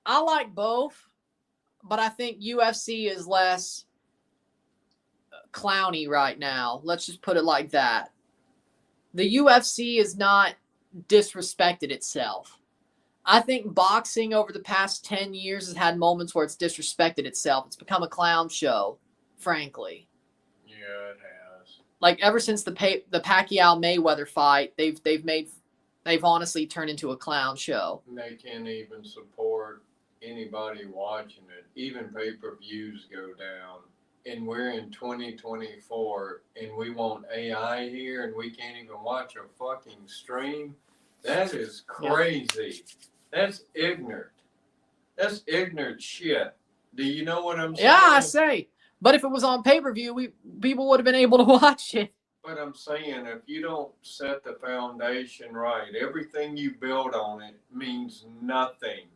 I like both, but I think UFC is less clowny right now. Let's just put it like that. The UFC is not disrespected itself. I think boxing over the past 10 years has had moments where it's disrespected itself. It's become a clown show, frankly. Yeah, it has. Like ever since the Pacquiao Mayweather fight, they've honestly turned into a clown show. They can't even support anybody watching it. Even pay-per-views go down. And we're in 2024, and we want AI here, and we can't even watch a fucking stream. That is crazy. That's ignorant. That's ignorant shit. Do you know what I'm saying? Yeah, I say. But if it was on pay-per-view, people would have been able to watch it. But I'm saying, if you don't set the foundation right, everything you build on it means nothing.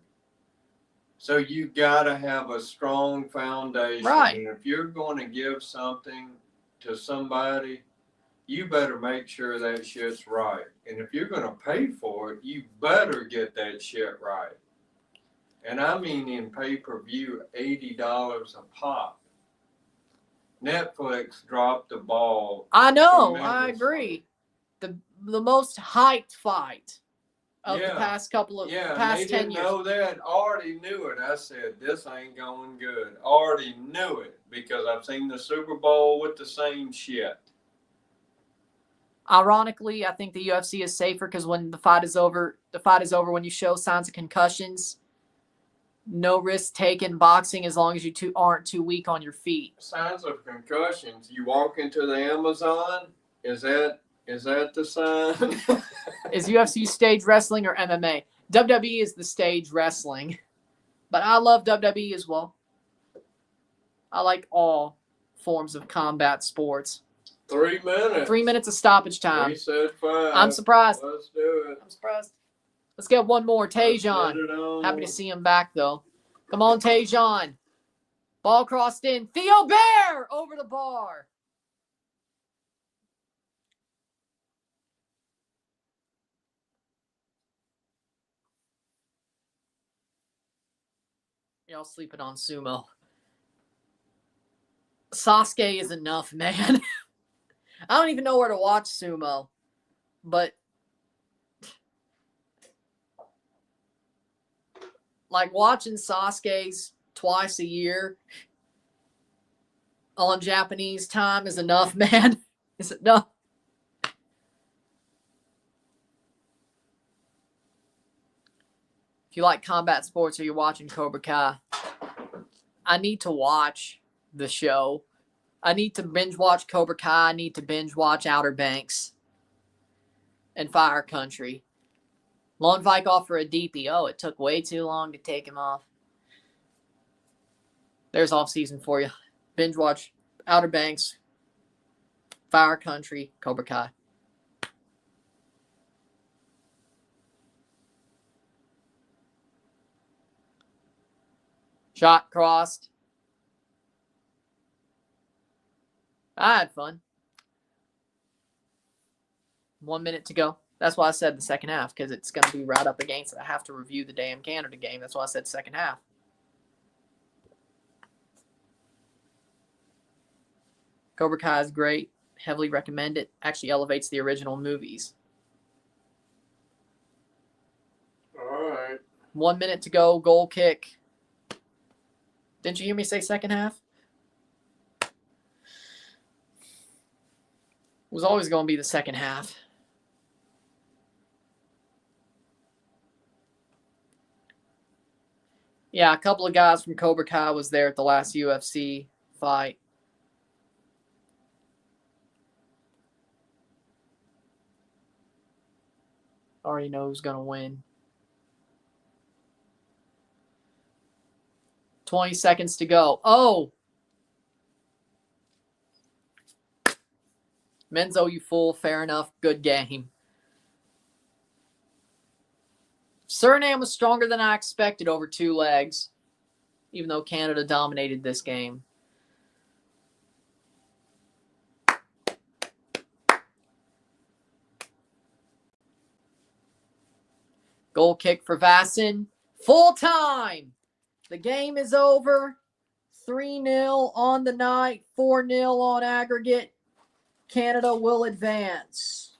So you got to have a strong foundation. Right. And if you're going to give something to somebody, you better make sure that shit's right. And if you're going to pay for it, you better get that shit right. And I mean in pay-per-view, $80 a pop. Netflix dropped the ball. I know. I tremendously. agree. The most hyped fight of the past couple of past 10 years. Know that. Already knew it. I said this ain't going good. Already knew it because I've seen the Super Bowl with the same shit. Ironically, I think the UFC is safer because when the fight is over when you show signs of concussions. No risk taken boxing as long as you aren't too weak on your feet. Signs of concussions. You walk into the Amazon. Is that the sign? Is UFC stage wrestling or MMA? WWE is the stage wrestling. But I love WWE as well. I like all forms of combat sports. 3 minutes. 3 minutes of stoppage time. We said 5. I'm surprised. Let's do it. I'm surprised. Let's get one more. Tajon. Happy to see him back, though. Come on, Tajon. Ball crossed in. Theo Bear over the bar. Y'all sleeping on sumo. Sasuke is enough, man. I don't even know where to watch sumo. But like watching Sasuke's twice a year on Japanese time is enough, man. Is enough. If you like combat sports or you're watching Cobra Kai, I need to watch the show. I need to binge watch Cobra Kai. I need to binge watch Outer Banks and Fire Country. Lon Vike off for a DP. Oh, it took way too long to take him off. There's off season for you. Binge watch Outer Banks, Fire Country, Cobra Kai. Shot crossed. I had fun. 1 minute to go. That's why I said the second half, because it's going to be right up against it. I have to review the damn Canada game. That's why I said second half. Cobra Kai is great. Heavily recommend it. Actually elevates the original movies. All right. 1 minute to go. Goal kick. Didn't you hear me say second half? It was always going to be the second half. Yeah, a couple of guys from Cobra Kai was there at the last UFC fight. Already know who's going to win. 20 seconds to go. Oh! Menzo, you fool. Fair enough. Good game. Suriname was stronger than I expected over 2 legs, even though Canada dominated this game. Goal kick for Vassin. Full time. The game is over. 3-0 on the night. 4-0 on aggregate. Canada will advance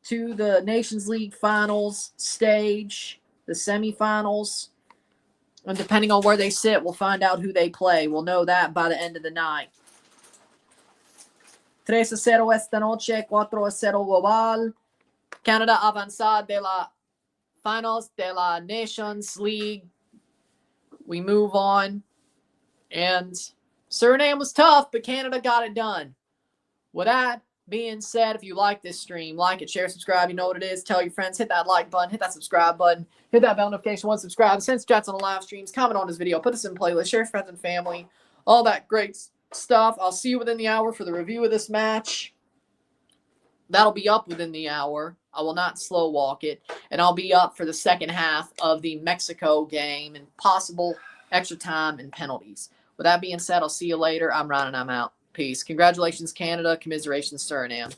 to the Nations League finals stage, the semifinals. And depending on where they sit, we'll find out who they play. We'll know that by the end of the night. 3-0 esta noche, 4-0 global. Canada avanza de la finals de la Nations League. We move on. And Suriname was tough, but Canada got it done. With that being said, if you like this stream, like it, share, subscribe. You know what it is. Tell your friends. Hit that like button. Hit that subscribe button. Hit that bell notification once subscribed. Send chats on the live streams. Comment on this video. Put this in playlist. Share with friends and family. All that great stuff. I'll see you within the hour for the review of this match. That'll be up within the hour. I will not slow walk it. And I'll be up for the second half of the Mexico game and possible extra time and penalties. With that being said, I'll see you later. I'm Ryan and I'm out. Peace. Congratulations, Canada. Commiserations, Suriname.